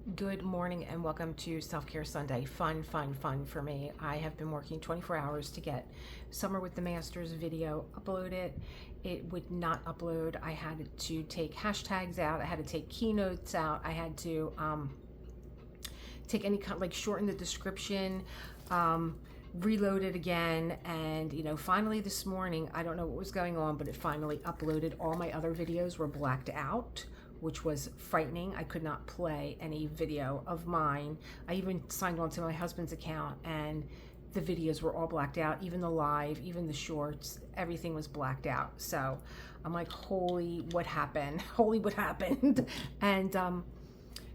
Good morning and welcome to Self-Care Sunday. Fun for me. I have been working 24 hours to get Summer with the Masters video uploaded. It would not upload. I had to take hashtags out. I had to take keynotes out. I had to take any kind, like shorten the description, reload it again, and finally this morning, I don't know what was going on, but it finally uploaded. All my other videos were blacked out, which was frightening. I could not play any video of mine. I even signed on to my husband's account and the videos were all blacked out, even the live, even the shorts, everything was blacked out. So I'm like, holy, what happened? Holy, what happened? And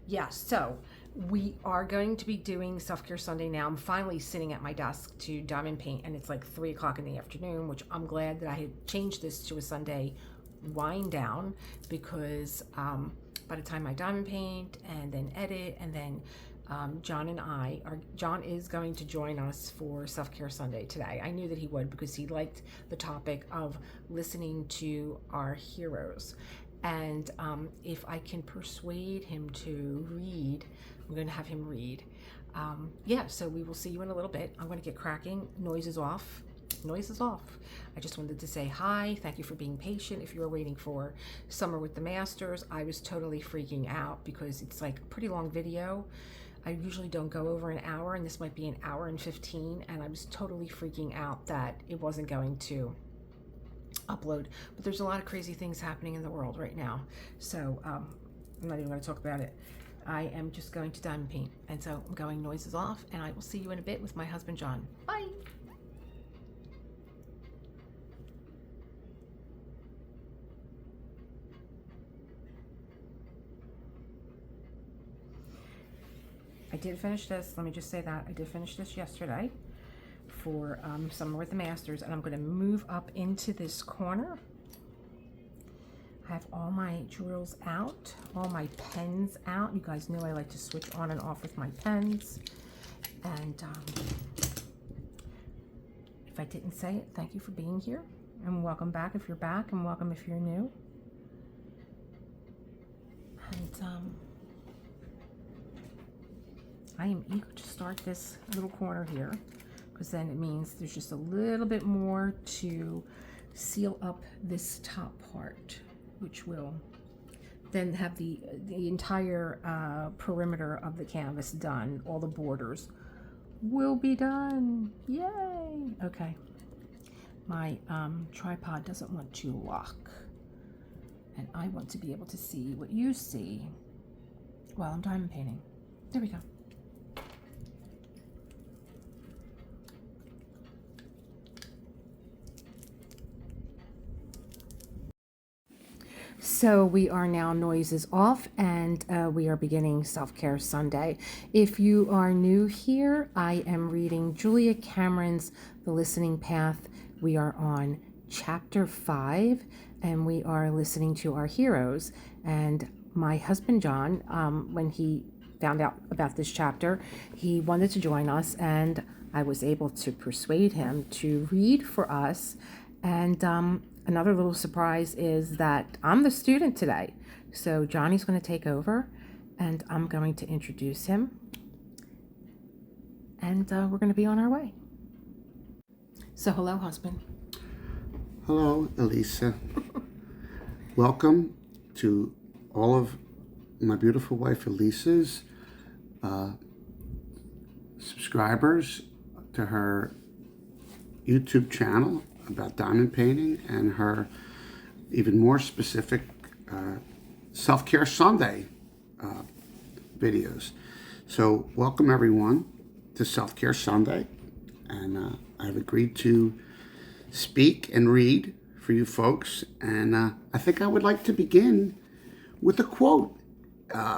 yeah, so we are going to be doing Self-Care Sunday now. I'm finally sitting at my desk to diamond paint, and it's like 3 o'clock in the afternoon, which I'm glad that I had changed this to a Sunday wind down, because by the time I diamond paint and then edit, and then John is going to join us for Self-Care Sunday today. I knew that he would, because he liked the topic of listening to our heroes. And if I can persuade him to read, I'm going to have him read. Yeah, so we will see you in a little bit. I'm going to get cracking. Noise is off. I just wanted to say hi. Thank you for being patient. If you were waiting for Summer with the Masters, I was totally freaking out because it's like a pretty long video. I usually don't go over an hour, and this might be an hour and 15, and I was totally freaking out that it wasn't going to upload. But there's a lot of crazy things happening in the world right now, so I'm not even going to talk about it. I am just going to diamond paint, and so I'm going noises off, and I will see you in a bit with my husband John. Bye. I did finish this. Let me just say that I did finish this yesterday for Summer with the Masters, and I'm going to move up into this corner. I have all my drills out, all my pens out. You guys know I like to switch on and off with my pens. And if I didn't say it, thank you for being here, and welcome back if you're back, and welcome if you're new. And I am eager to start this little corner here, because then it means there's just a little bit more to seal up this top part, which will then have the entire perimeter of the canvas done. All the borders will be done. Yay! Okay. My tripod doesn't want to lock, and I want to be able to see what you see while I'm diamond painting. There we go. So we are now noises off, and we are beginning Self-Care Sunday. If you are new here, I am reading Julia Cameron's The Listening Path. We are on chapter 5, and we are listening to our heroes. And my husband John, when he found out about this chapter, he wanted to join us, and I was able to persuade him to read for us. And another little surprise is that I'm the student today. So Johnny's going to take over, and I'm going to introduce him. And we're going to be on our way. So hello, husband. Hello, Elisa. Welcome to all of my beautiful wife Elisa's subscribers to her YouTube channel about diamond painting, and her even more specific Self-Care Sunday videos. So welcome everyone to Self-Care Sunday, and I've agreed to speak and read for you folks, and I think I would like to begin with a quote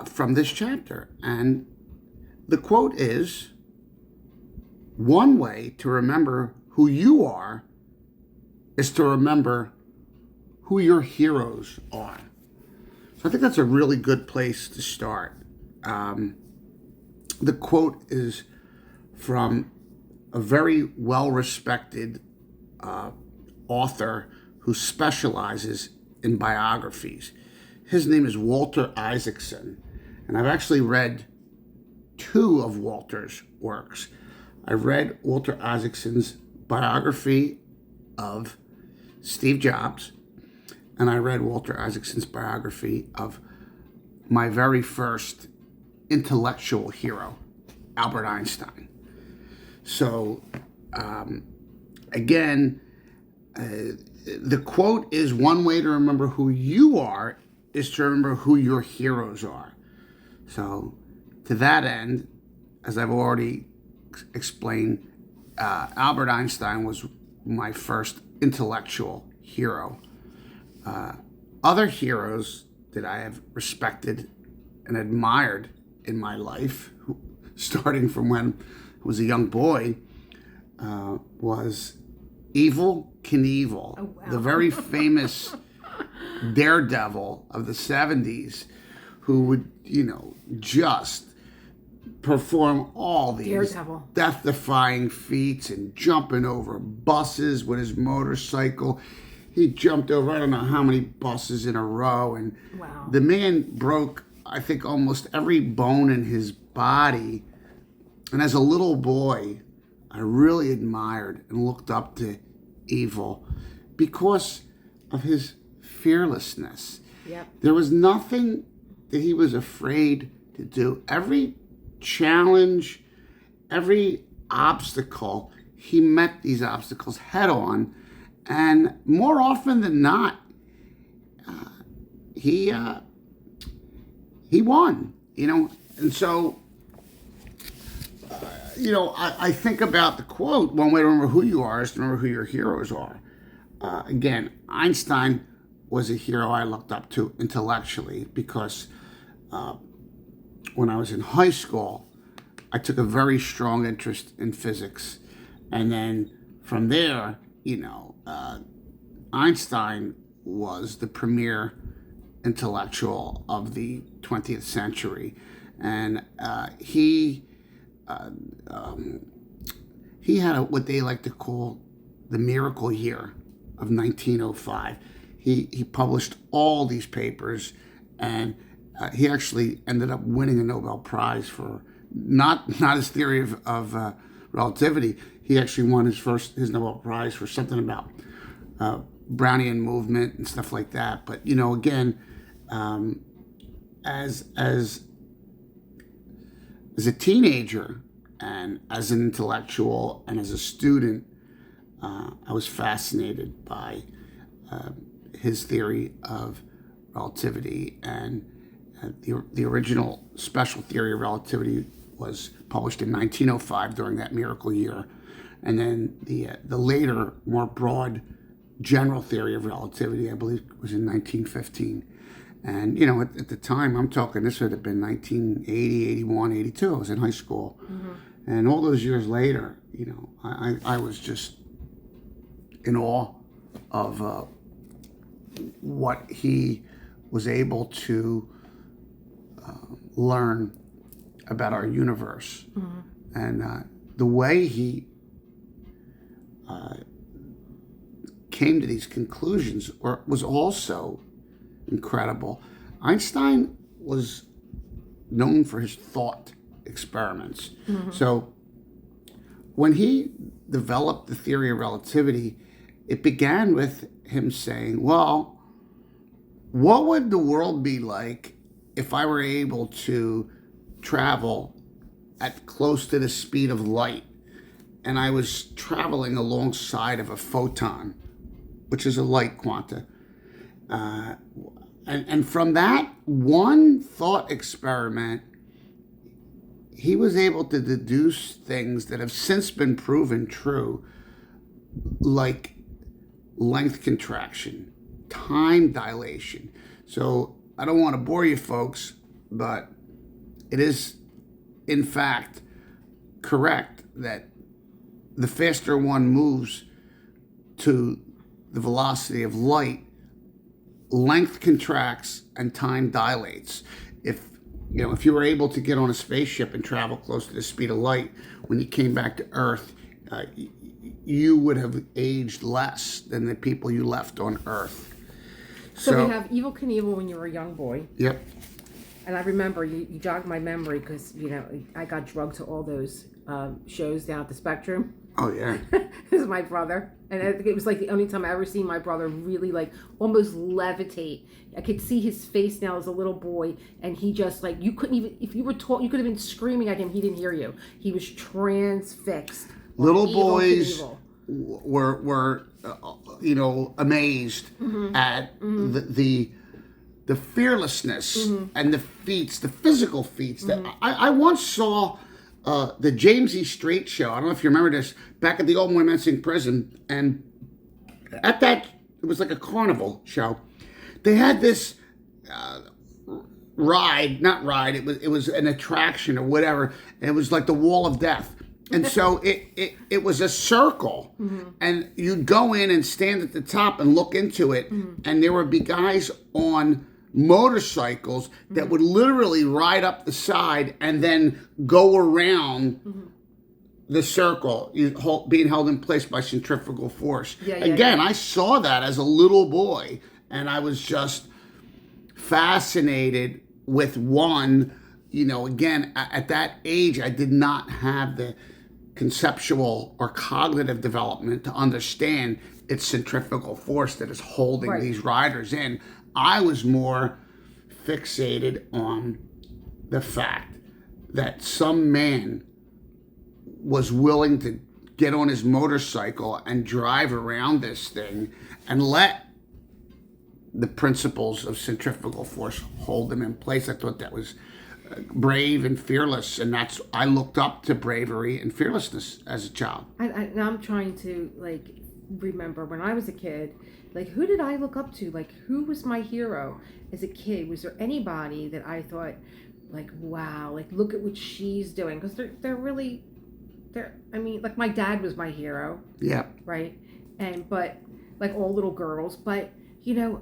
from this chapter. And the quote is, "One way to remember who you are is to remember who your heroes are." So I think that's a really good place to start. The quote is from a very well-respected author who specializes in biographies. His name is Walter Isaacson, and I've actually read two of Walter's works. I read Walter Isaacson's biography of Steve Jobs, and I read Walter Isaacson's biography of my very first intellectual hero, Albert Einstein. So, again, the quote is, one way to remember who you are is to remember who your heroes are. So, to that end, as I've already explained, Albert Einstein was my first intellectual hero. Other heroes that I have respected and admired in my life, starting from when I was a young boy, was Evel Knievel, Oh, wow. the very famous daredevil of the 70s, who would, just perform all these Daredevil. death-defying feats and jumping over buses with his motorcycle. He jumped over I don't know how many buses in a row, and Wow. the man broke, I think, almost every bone in his body. And as a little boy, I really admired and looked up to Evel because of his fearlessness. Yep. There was nothing that he was afraid to do. Every challenge, every obstacle, he met these obstacles head on, and more often than not, he won. And so, I think about the quote, one way to remember who you are is to remember who your heroes are. Again, Einstein was a hero I looked up to intellectually because when I was in high school, I took a very strong interest in physics. And then from there, Einstein was the premier intellectual of the 20th century. And he had what they like to call the miracle year of 1905. He published all these papers, and he actually ended up winning a Nobel Prize for not his theory of relativity. He actually won his Nobel Prize for something about Brownian movement and stuff like that. But again, as a teenager and as an intellectual and as a student, I was fascinated by his theory of relativity, and the original special theory of relativity was published in 1905 during that miracle year, and then the later, more broad general theory of relativity, I believe, was in 1915. And, at the time, I'm talking, this would have been 1980, 81, 82. I was in high school. Mm-hmm. And all those years later, I was just in awe of what he was able to learn about our universe. Mm-hmm. And the way he came to these conclusions was also incredible. Einstein was known for his thought experiments. Mm-hmm. So when he developed the theory of relativity, it began with him saying, well, what would the world be like if I were able to travel at close to the speed of light, and I was traveling alongside of a photon, which is a light quanta. And from that one thought experiment, he was able to deduce things that have since been proven true, like length contraction, time dilation. So I don't want to bore you folks, but it is, in fact, correct that the faster one moves to the velocity of light, length contracts and time dilates. If you were able to get on a spaceship and travel close to the speed of light, when you came back to Earth, you would have aged less than the people you left on Earth. So we have Evel Knievel when you were a young boy. Yep. And I remember you jogged my memory because I got drugged to all those shows down at the Spectrum. Oh yeah. This is my brother, and I think it was like the only time I ever seen my brother really like almost levitate. I could see his face now as a little boy, and he just like you couldn't even if you were taught you could have been screaming at him. He didn't hear you. He was transfixed. Little boys were amazed at the fearlessness and the feats, the physical feats. That I once saw the James E. Strait show. I don't know if you remember this, back at the old Moymentsing prison, and at that it was like a carnival show. They had this it was an attraction or whatever. It was like the Wall of Death. And so it was a circle, and you'd go in and stand at the top and look into it, and there would be guys on motorcycles that would literally ride up the side and then go around the circle, being held in place by centrifugal force. Again, I saw that as a little boy, and I was just fascinated with one. Again, at that age, I did not have the conceptual or cognitive development to understand it's centrifugal force that is holding these riders in. I was more fixated on the fact that some man was willing to get on his motorcycle and drive around this thing and let the principles of centrifugal force hold him in place. I thought that was brave and fearless, and I looked up to bravery and fearlessness as a child. Now I'm trying to remember when I was a kid, who did I look up to? Who was my hero as a kid? Was there anybody that I thought wow, look at what she's doing? Because my dad was my hero. Yeah. Right. But all little girls, but there's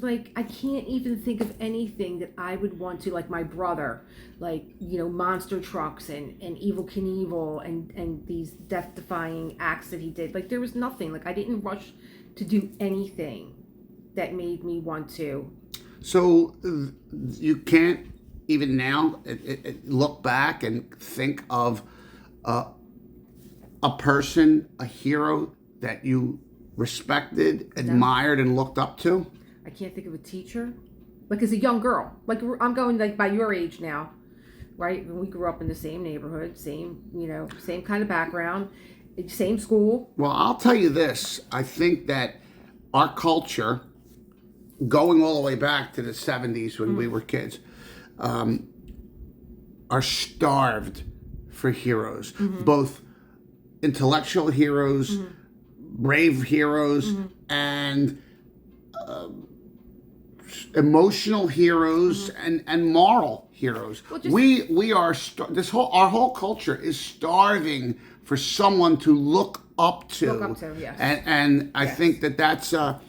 I can't even think of anything that I would want to, my brother, monster trucks and Evel Knievel and these death-defying acts that he did. There was nothing. I didn't rush to do anything that made me want to. So you can't even now look back and think of a person, a hero that you respected, admired, and looked up to? I can't think of a teacher. As a young girl. I'm going by your age now, right? We grew up in the same neighborhood, same kind of background, same school. Well, I'll tell you this. I think that our culture, going all the way back to the 70s when we were kids, are starved for heroes, both intellectual heroes, brave heroes, and emotional heroes, and moral heroes. We are our whole culture is starving for someone to look up to. Yes. And I think that's a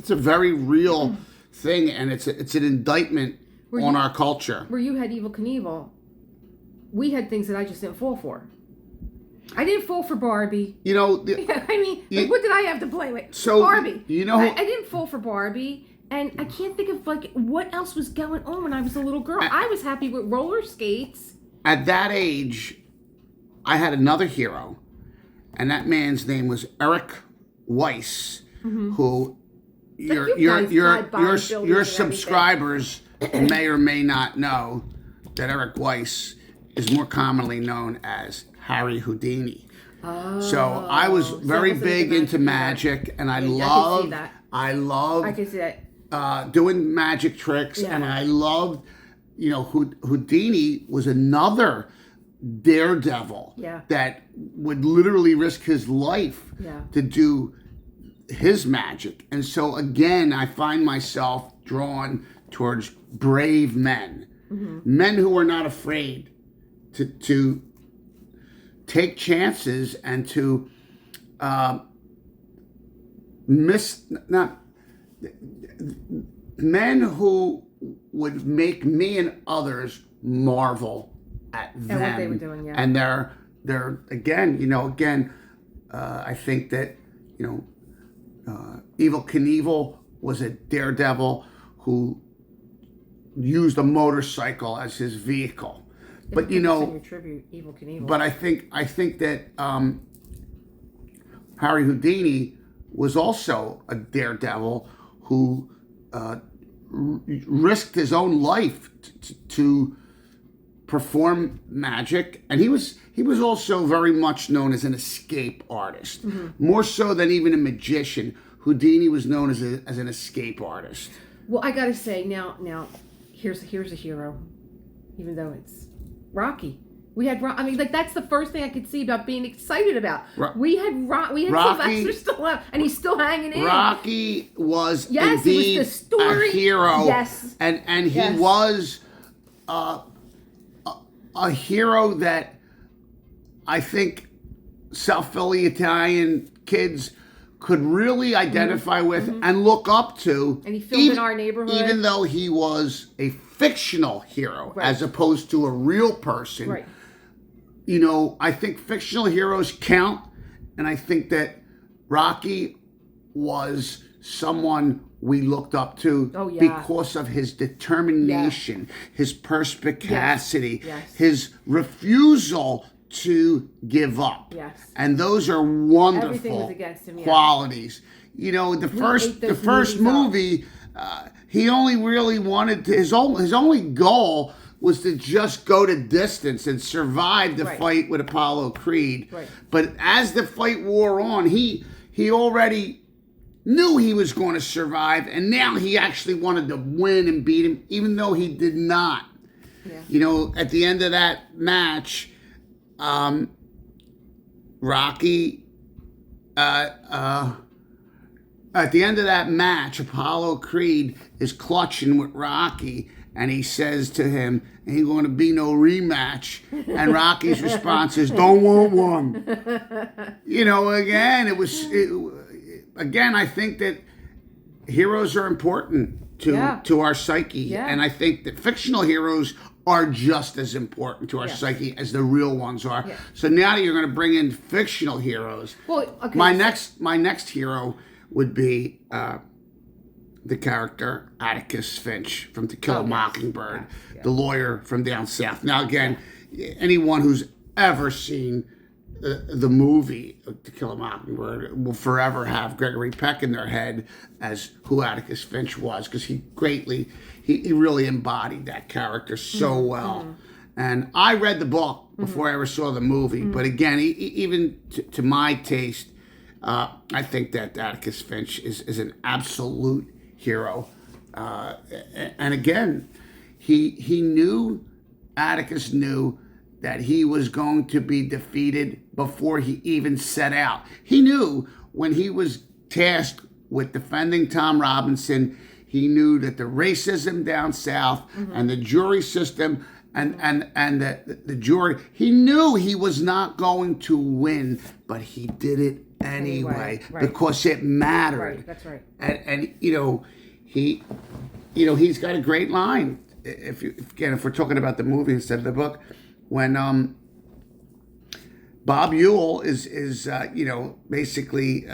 very real thing, and it's an indictment on our culture. Where you had Evel Knievel, we had things that I just didn't fall for. I didn't fall for Barbie. What did I have to play with? So, Barbie. I didn't fall for Barbie, and I can't think of what else was going on when I was a little girl. I was happy with roller skates. At that age, I had another hero, and that man's name was Eric Weiss, who your subscribers may or may not know that Eric Weiss is more commonly known as Harry Houdini. So I was very big into magic, and I loved I can see that. Doing magic tricks, and I loved, Houdini was another daredevil that would literally risk his life to do his magic. And so again, I find myself drawn towards brave men, men who are not afraid to take chances and to men who would make me and others marvel at them. And what they were doing, And they're again, I think that, Evel Knievel was a daredevil who used a motorcycle as his vehicle. But tribute Evil Knievel. but I think that Harry Houdini was also a daredevil who risked his own life to perform magic, and he was also very much known as an escape artist, more so than even a magician. Houdini was known as an escape artist. Well, I gotta say now here's a hero, even though it's Rocky. We had that's the first thing I could see about being excited about. We had Rocky, Sylvester still up, and he's still hanging in. Rocky was indeed it was the story. A hero. Yes, and he was a hero that I think South Philly Italian kids could really identify with and look up to. And he filmed in our neighborhood. Even though he was a fictional hero as opposed to a real person. Right. I think fictional heroes count, and I think that Rocky was someone we looked up to because of his determination, his perspicacity, his refusal to give up. Yes. And those are wonderful Everything was against him, qualities. The first movie, he only really wanted to, his only goal was to just go to distance and survive the fight with Apollo Creed. Right. But as the fight wore on, he already knew he was going to survive, and now he actually wanted to win and beat him, even though he did not. Yeah. At the end of that match, Rocky, at the end of that match, Apollo Creed is clutching with Rocky, and he says to him, "Ain't going to be no rematch." And Rocky's response is, "Don't want one." Again, I think that heroes are important to our psyche, and I think that fictional heroes are just as important to our psyche as the real ones are. Yeah. So now that you're going to bring in fictional heroes, my next hero would be the character Atticus Finch from To Kill a Mockingbird, the lawyer from down south. Now, again, anyone who's ever seen the movie To Kill a Mockingbird will forever have Gregory Peck in their head as who Atticus Finch was, because he really embodied that character so well. And I read the book before I ever saw the movie, but again, even to my taste, I think that Atticus Finch is an absolute hero. And again, Atticus knew that he was going to be defeated before he even set out. He knew when he was tasked with defending Tom Robinson, he knew that the racism down south and the jury system and the jury, he knew he was not going to win, but he did it anyway. Because it mattered. Right, that's right. And he's got a great line. If we're talking about the movie instead of the book, when Bob Ewell is basically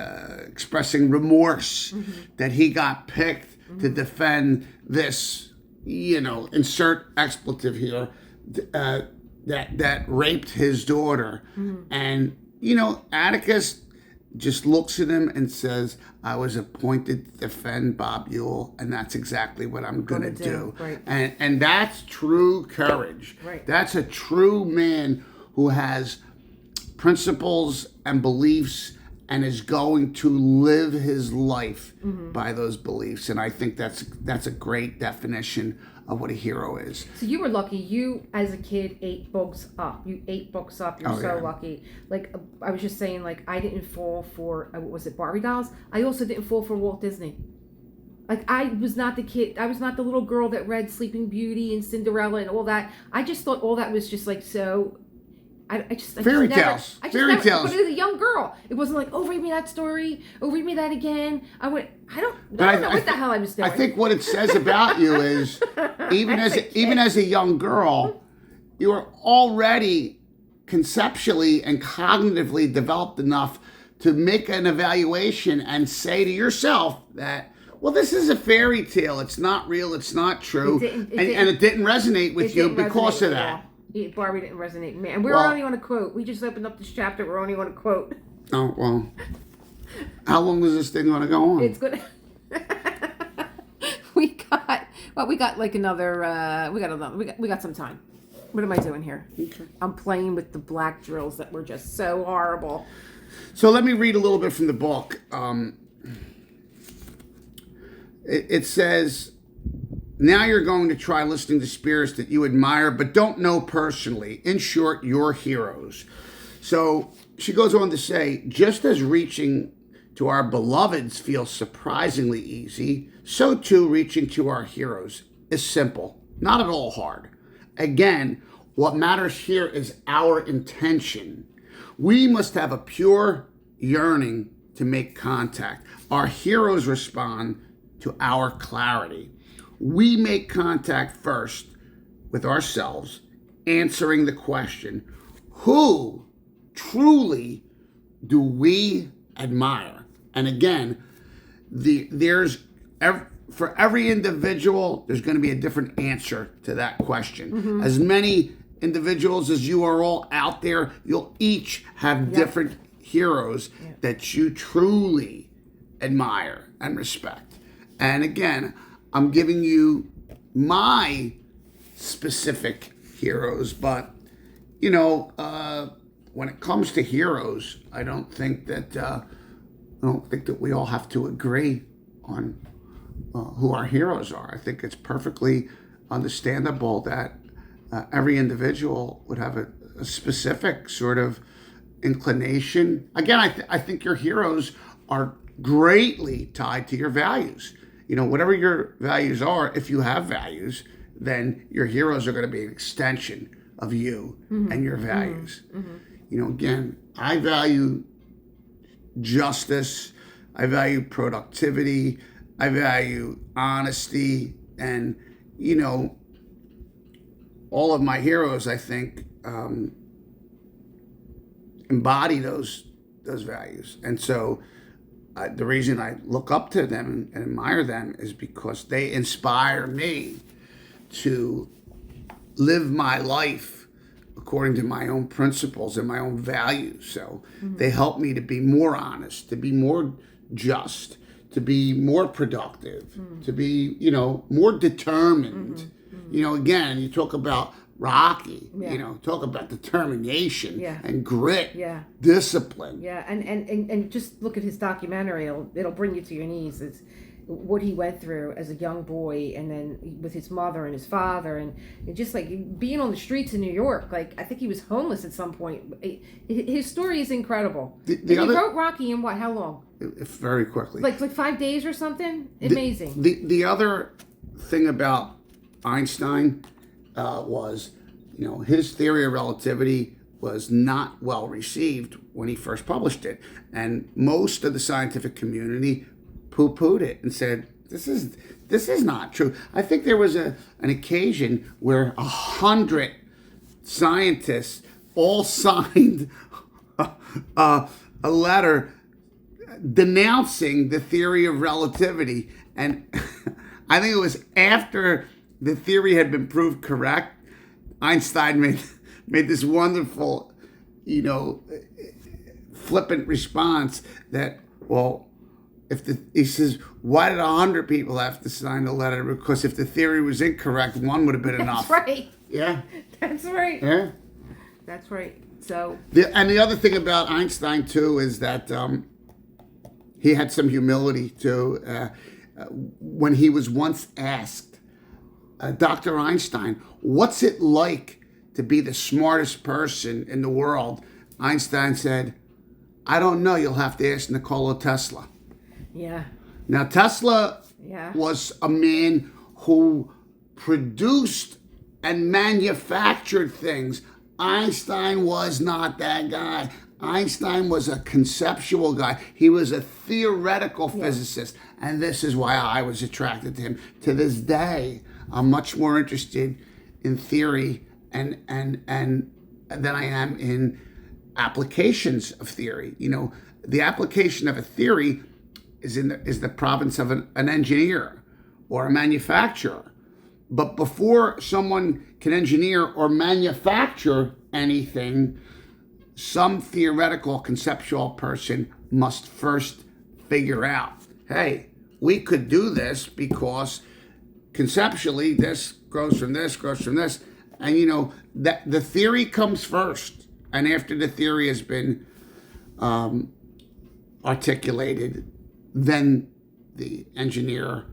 expressing remorse that he got picked to defend this, insert expletive here, that raped his daughter. And, Atticus just looks at him and says, "I was appointed to defend Bob Ewell, and that's exactly what I'm going to do." Right. And that's true courage. Right. That's a true man who has principles and beliefs and is going to live his life by those beliefs. And I think that's a great definition of what a hero is. So you were lucky. You, as a kid, ate books up. You ate books up. You're so lucky. Like, I was just saying, like, I didn't fall for, what was it, Barbie dolls? I also didn't fall for Walt Disney. Like, I was not the kid. I was not the little girl that read Sleeping Beauty and Cinderella and all that. I just thought all that was just, like, so... Fairy tales. But it was a young girl. It wasn't like, read me that story. Read me that again. I don't know what the hell I was doing. I think what it says about you is, even as a young girl, you were already conceptually and cognitively developed enough to make an evaluation and say to yourself that well, this is a fairy tale. It's not real. It's not true. And it didn't resonate with you because of that. Barbie didn't resonate with me. And we're only on a quote. We just opened up this chapter. We're only on a quote. Oh, well. How long is this thing going to go on? It's good. we got like another, we got some time. What am I doing here? Okay. I'm playing with the black drills that were just so horrible. So let me read a little bit from the book. It says, now you're going to try listening to spirits that you admire but don't know personally. In short, your heroes. So she goes on to say, just as reaching to our beloveds feels surprisingly easy, so too reaching to our heroes is simple, not at all hard. Again, what matters here is our intention. We must have a pure yearning to make contact. Our heroes respond to our clarity. We make contact first with ourselves, answering the question, who truly do we admire? And again, for every individual, there's going to be a different answer to that question. Mm-hmm. As many individuals as you are all out there, you'll each have different heroes that you truly admire and respect. And again, I'm giving you my specific heroes, but when it comes to heroes, I don't think that we all have to agree on who our heroes are. I think it's perfectly understandable that every individual would have a specific sort of inclination. Again, I think your heroes are greatly tied to your values. Whatever your values are, if you have values, then your heroes are going to be an extension of you and your values. Mm-hmm. Again, I value justice, I value productivity, I value honesty, and all of my heroes, I think, embody those values. And so the reason I look up to them and admire them is because they inspire me to live my life according to my own principles and my own values. So they help me to be more honest, to be more just, to be more productive, to be, more determined. Again, you talk about Rocky, talk about determination and grit, discipline. Yeah, and just look at his documentary. It'll bring you to your knees. It's what he went through as a young boy, and then with his mother and his father, and just like being on the streets in New York. Like, I think he was homeless at some point. His story is incredible. He wrote Rocky in how long? Very quickly. Like 5 days or something? Amazing. The other thing about Einstein was, his theory of relativity was not well received when he first published it. And most of the scientific community poo-pooed it and said, this is not true. I think there was an occasion where 100 scientists all signed a letter denouncing the theory of relativity. And I think it was after the theory had been proved correct, Einstein made this wonderful, flippant response that, well, he says, why did 100 people have to sign the letter? Because if the theory was incorrect, one would have been enough. That's right. Yeah. That's right. Yeah. That's right. So. And the other thing about Einstein too is that he had some humility too. When he was once asked, Dr. Einstein, what's it like to be the smartest person in the world? Einstein said, I don't know. You'll have to ask Nikola Tesla. Yeah. Now, Tesla was a man who produced and manufactured things. Einstein was not that guy. Einstein was a conceptual guy. He was a theoretical physicist. And this is why I was attracted to him. To this day, I'm much more interested in theory and than I am in applications of theory. The application of a theory is the province of an engineer or a manufacturer. But before someone can engineer or manufacture anything, some theoretical, conceptual person must first figure out, hey, we could do this because conceptually this grows from this, and that the theory comes first, and after the theory has been articulated, then the engineer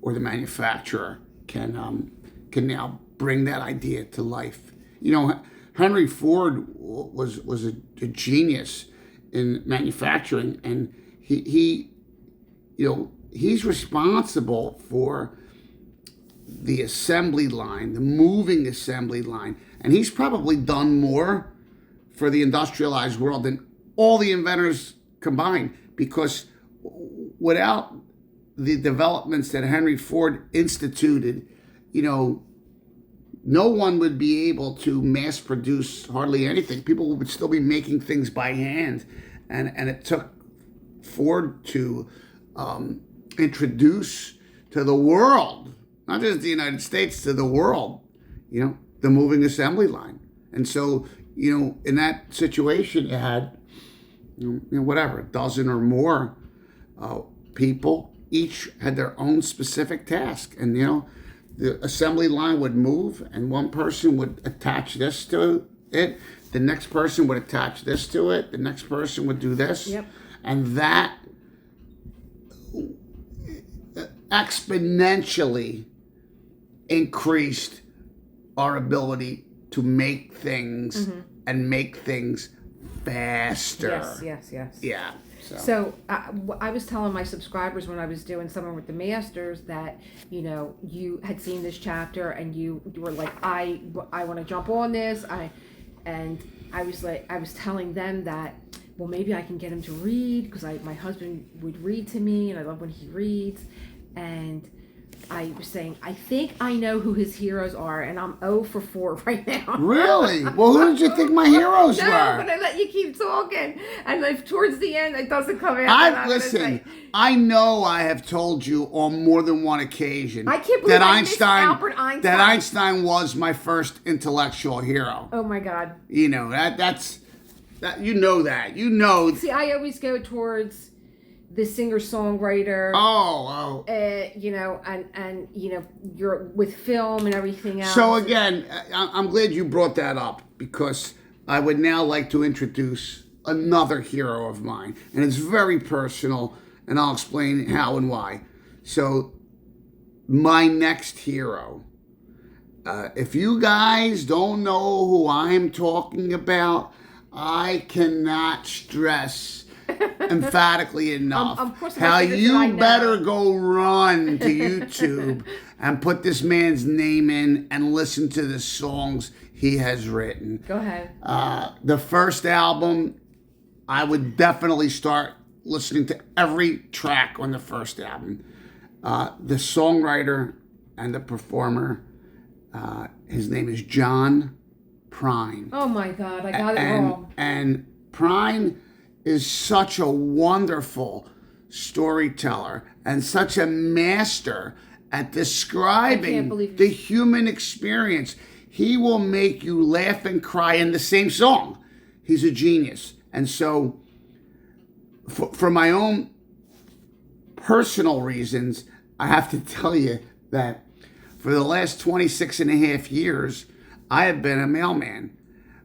or the manufacturer can now bring that idea to life. Henry Ford was a genius in manufacturing, and he's responsible for the assembly line, the moving assembly line, and he's probably done more for the industrialized world than all the inventors combined, because without the developments that Henry Ford instituted, no one would be able to mass produce hardly anything. People would still be making things by hand, and it took Ford to introduce to the world, not just the United States, to the world, the moving assembly line. And so, in that situation, you had, whatever, a dozen or more people, each had their own specific task. And, the assembly line would move, and one person would attach this to it. The next person would attach this to it. The next person would do this. Yep. And that exponentially increased our ability to make things and make things faster. Yes. Yeah. So I was telling my subscribers when I was doing Summer with the Masters that, you had seen this chapter and you were like, I want to jump on this. I was telling them that, well, maybe I can get him to read, because my husband would read to me and I love when he reads. And I was saying, I think I know who his heroes are, and I'm 0 for 4 right now. Really? Well, who did you think my heroes were? No, but I let you keep talking, and like towards the end, it doesn't come out. Listen, I know I have told you on more than one occasion I can't believe that I missed Albert Einstein. That Einstein was my first intellectual hero. Oh my God! That's you know that. See, I always go towards the singer-songwriter. Oh. And you're with film and everything else. So again, I'm glad you brought that up, because I would now like to introduce another hero of mine, and it's very personal, and I'll explain how and why. So my next hero, if you guys don't know who I'm talking about, I cannot stress emphatically enough how you better go run to YouTube and put this man's name in and listen to the songs he has written. Go ahead. The first album, I would definitely start listening to every track on the first album. The songwriter and the performer, his name is John Prine. Oh my God, I got it wrong. And Prine is such a wonderful storyteller and such a master at describing the human experience. He will make you laugh and cry in the same song. He's a genius. And so, for my own personal reasons, I have to tell you that for the last 26 and a half years, I have been a mailman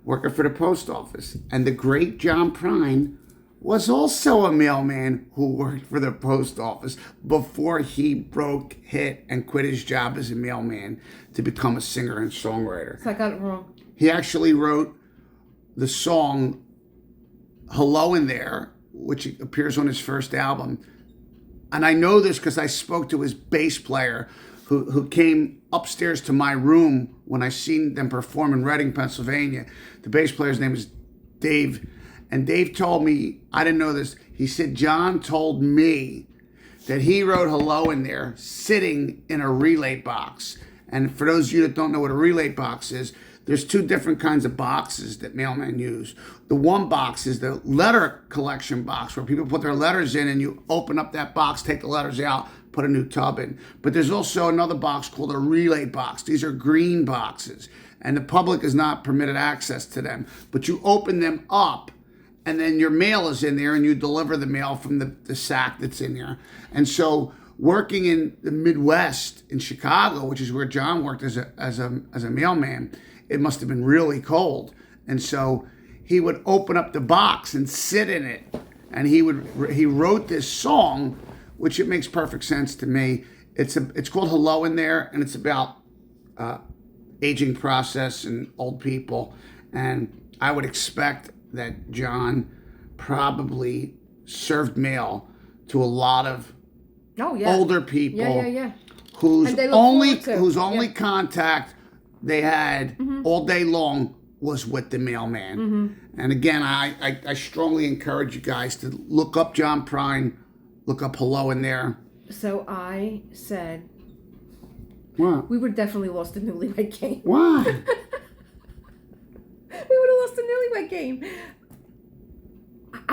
working for the post office. And the great John Prine was also a mailman who worked for the post office before he broke, hit, and quit his job as a mailman to become a singer and songwriter. So I got it wrong. He actually wrote the song Hello in There, which appears on his first album. And I know this because I spoke to his bass player who came upstairs to my room when I seen them perform in Reading, Pennsylvania. The bass player's name is Dave. And Dave told me, I didn't know this, he said, John told me that he wrote Hello in There sitting in a relay box. And for those of you that don't know what a relay box is, there's two different kinds of boxes that mailmen use. The one box is the letter collection box where people put their letters in and you open up that box, take the letters out, put a new tub in. But there's also another box called a relay box. These are green boxes, and the public is not permitted access to them. But you open them up, and then your mail is in there, and you deliver the mail from the sack that's in there. And so working in the Midwest in Chicago, which is where John worked as a mailman, it must have been really cold. And so he would open up the box and sit in it. And he wrote this song, which it makes perfect sense to me. It's called Hello in there, and it's about aging process and old people. And I would expect that John probably served mail to a lot of older people whose only contact they had all day long was with the mailman. And again, I strongly encourage you guys to look up John Prine, look up Hello in there. So I said, what? We would definitely lost the newlywed game. Why? We would have lost the newlywed game.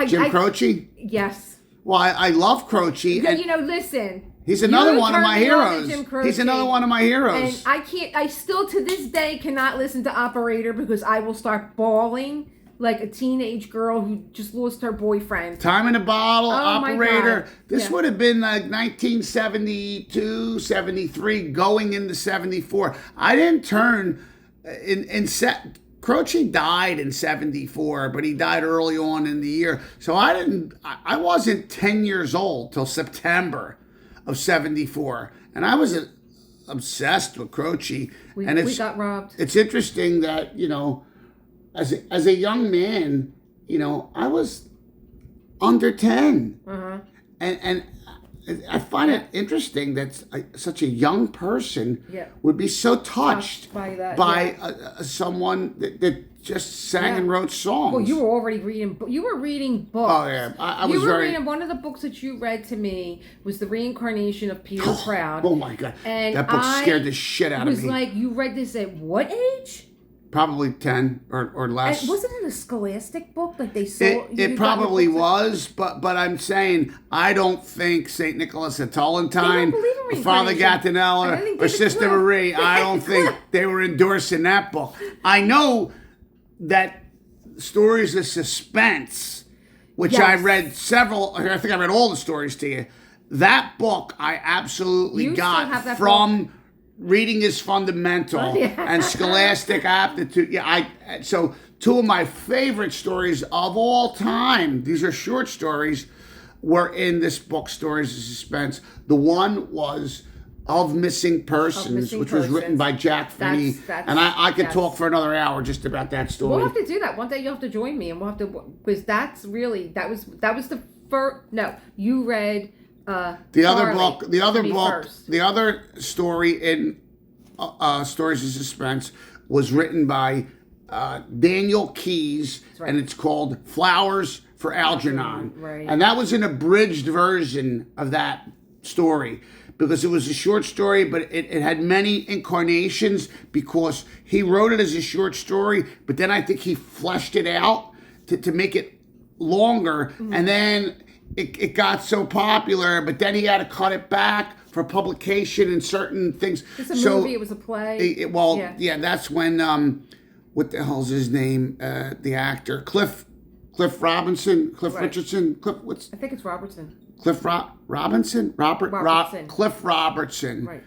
Jim Croce? Yes. Well, I love Croce. And, listen. He's another one of my heroes. He's another one of my heroes. And I still to this day cannot listen to Operator because I will start bawling like a teenage girl who just lost her boyfriend. Time in a Bottle, Operator. My God. This would have been like 1972, 73, going into 74. I didn't turn Croce died in 74, but he died early on in the year. So I wasn't 10 years old till September of 74. And I was obsessed with Croce. We got robbed. It's interesting that, as a young man, I was under 10. And I find it interesting that such a young person would be so touched by someone that just sang and wrote songs. Well, you were already reading. You were reading books. Oh yeah, I was reading. One of the books that you read to me was The Reincarnation of Peter Proud. Oh my God, and that book scared the shit out of me. It was like, you read this at what age? Probably 10 or less. And wasn't it a Scholastic book? Like they sold. It probably was, but I'm saying I don't think Saint Nicholas at Tolentine, or Father Gattinella, or Sister Marie. I don't think they were endorsing that book. I know that Stories of Suspense, which I read several. I think I read all the stories to you. That book I absolutely got from Reading is Fundamental and Scholastic Aptitude. So two of my favorite stories of all time, these are short stories, were in this book, Stories of Suspense. The one was Of Missing Persons, which was written by Jack Finney. And I could talk for another hour just about that story. We'll have to do that. One day you'll have to join me, and we'll have to, because that was the first, you read... The other story in Stories of Suspense was written by Daniel Keyes, and it's called Flowers for Algernon. Right. And that was an abridged version of that story because it was a short story, but it had many incarnations because he wrote it as a short story, but then I think he fleshed it out to make it longer, and then it got so popular, but then he had to cut it back for publication and certain things. It's a movie, it was a play. That's when, what the hell's his name? The actor, Cliff Robinson, Richardson, I think it's Robertson. Cliff Robinson? Robertson. Cliff Robertson. Right.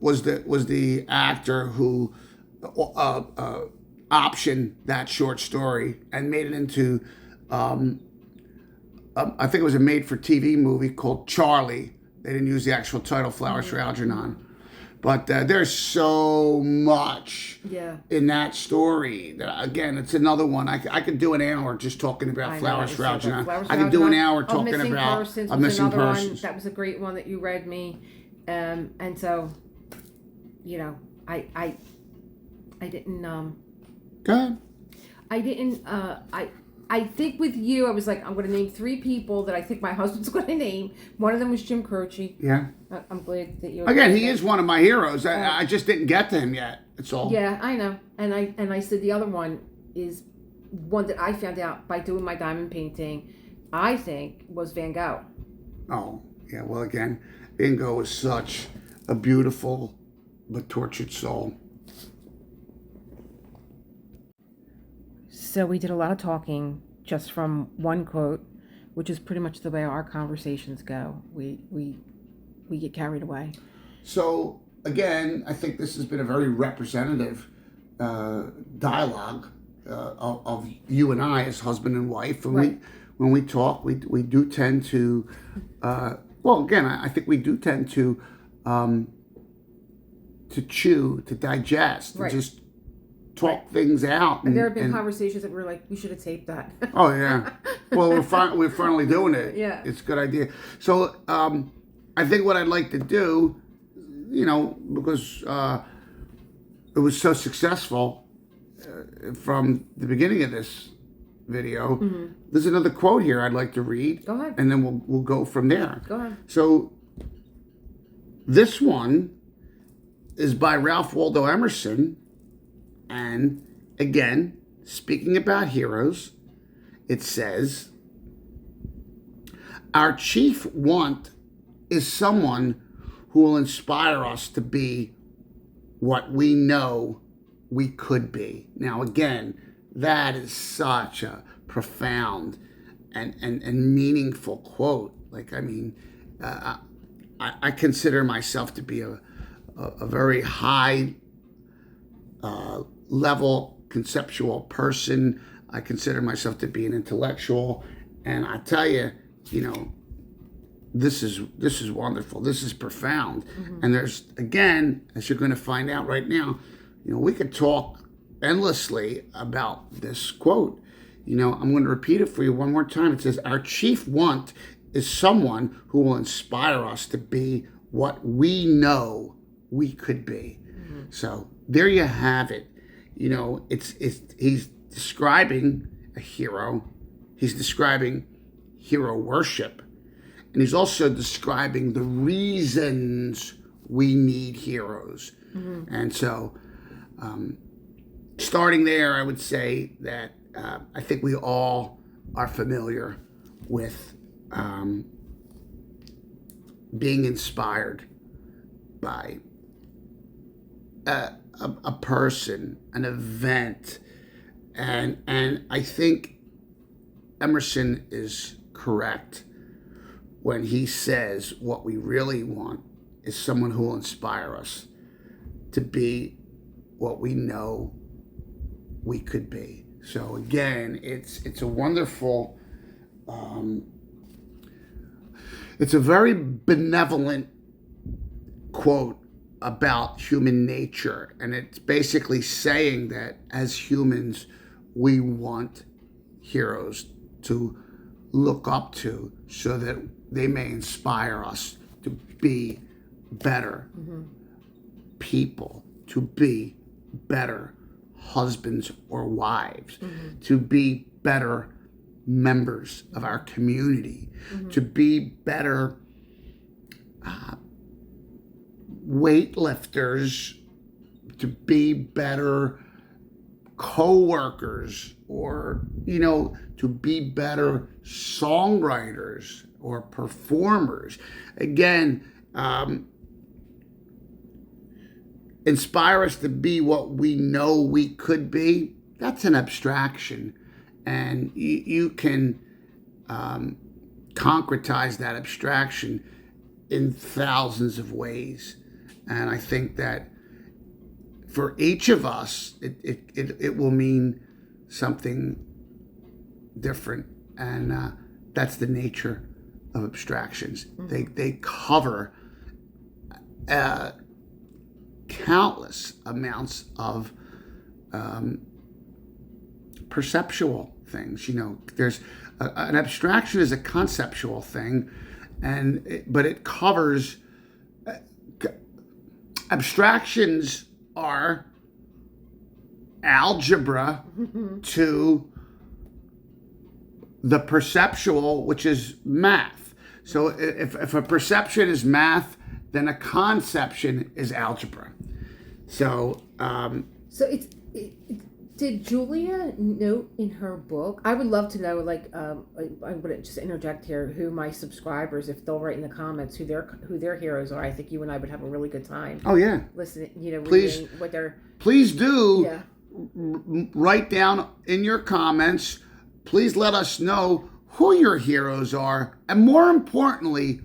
Was the actor who optioned that short story and made it into, I think it was a made-for-TV movie called Charlie. They didn't use the actual title, Flowers for Algernon. But there's so much in that story. That, again, it's another one. I could do an hour just talking about Flowers for Algernon. I could do an hour talking about A Missing Persons. That was a great one that you read me. And so, I didn't... Go ahead. I didn't... I think with you, I was like, I'm going to name 3 people that I think my husband's going to name. One of them was Jim Croce. Yeah. I'm glad that you. Again, he is one of my heroes. I just didn't get to him yet. That's all. Yeah, I know. And I said the other one is one that I found out by doing my diamond painting. I think was Van Gogh. Oh, yeah. Well, again, Van Gogh is such a beautiful but tortured soul. So we did a lot of talking just from one quote, which is pretty much the way our conversations go. We get carried away. So again, I think this has been a very representative dialogue of you and I as husband and wife. And when we talk, we do tend to, well, again, I think we do tend to chew, to digest, and just talk things out. And there have been conversations that we're like, we should have taped that. Oh yeah. Well, we're finally doing it. Yeah. It's a good idea. So I think what I'd like to do, because it was so successful from the beginning of this video. Mm-hmm. There's another quote here I'd like to read. Go ahead. And then we'll go from there. Go ahead. So this one is by Ralph Waldo Emerson. And again, speaking about heroes, it says, our chief want is someone who will inspire us to be what we know we could be. Now, again, that is such a profound and meaningful quote. Like, I mean, I consider myself to be a very high level conceptual person. I consider myself to be an intellectual, and I tell you, this is wonderful. This is profound. Mm-hmm. And there's, again, as you're going to find out right now, we could talk endlessly about this quote. I'm going to repeat it for you one more time. It says, our chief want is someone who will inspire us to be what we know we could be. Mm-hmm. So there you have it. He's describing a hero. He's describing hero worship. And he's also describing the reasons we need heroes. Mm-hmm. And so, starting there, I would say that I think we all are familiar with being inspired by a person, an event, and I think Emerson is correct when he says what we really want is someone who will inspire us to be what we know we could be. So again, it's a wonderful, it's a very benevolent quote about human nature, and it's basically saying that as humans we want heroes to look up to so that they may inspire us to be better people, to be better husbands or wives, to be better members of our community, to be better weightlifters, to be better co-workers, or to be better songwriters or performers. Again, inspire us to be what we know we could be. That's an abstraction, and you can concretize that abstraction in thousands of ways. And I think that for each of us, it will mean something different, and that's the nature of abstractions. They cover countless amounts of perceptual things. There's an abstraction is a conceptual thing, but it covers. Abstractions are algebra to the perceptual, which is math. So if a perception is math, then a conception is algebra. So did Julia note in her book? I would love to know. Like, I'm going to just interject here. Who my subscribers, if they'll write in the comments who their heroes are. I think you and I would have a really good time. Oh yeah, listening. Please, reading what they're. Please do. Yeah. Write down in your comments. Please let us know who your heroes are, and more importantly,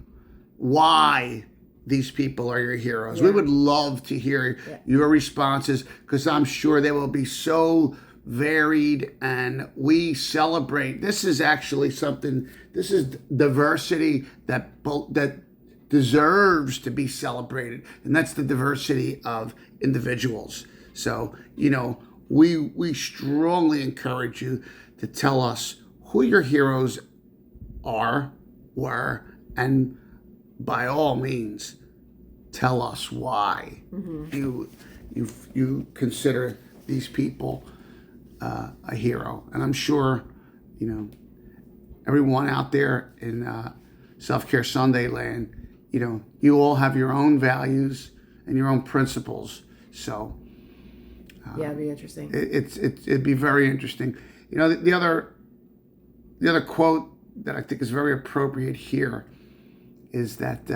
why these people are your heroes. We would love to hear your responses, because I'm sure they will be so varied, and we celebrate. This is actually something, this is diversity that deserves to be celebrated, and that's the diversity of individuals. So, we strongly encourage you to tell us who your heroes were, and by all means, tell us why you consider these people a hero. And I'm sure, everyone out there in Self-Care Sunday land, you all have your own values and your own principles. So it'd be interesting. It'd be very interesting. The other quote that I think is very appropriate here is that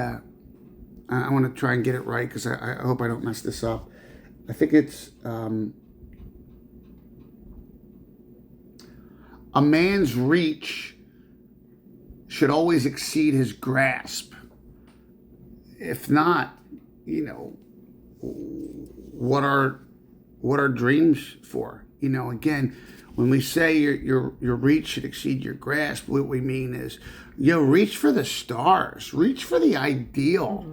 I want to try and get it right, because I hope I don't mess this up. I think it's a man's reach should always exceed his grasp. If not, what are dreams for? Again, when we say your reach should exceed your grasp, what we mean is, reach for the stars, reach for the ideal.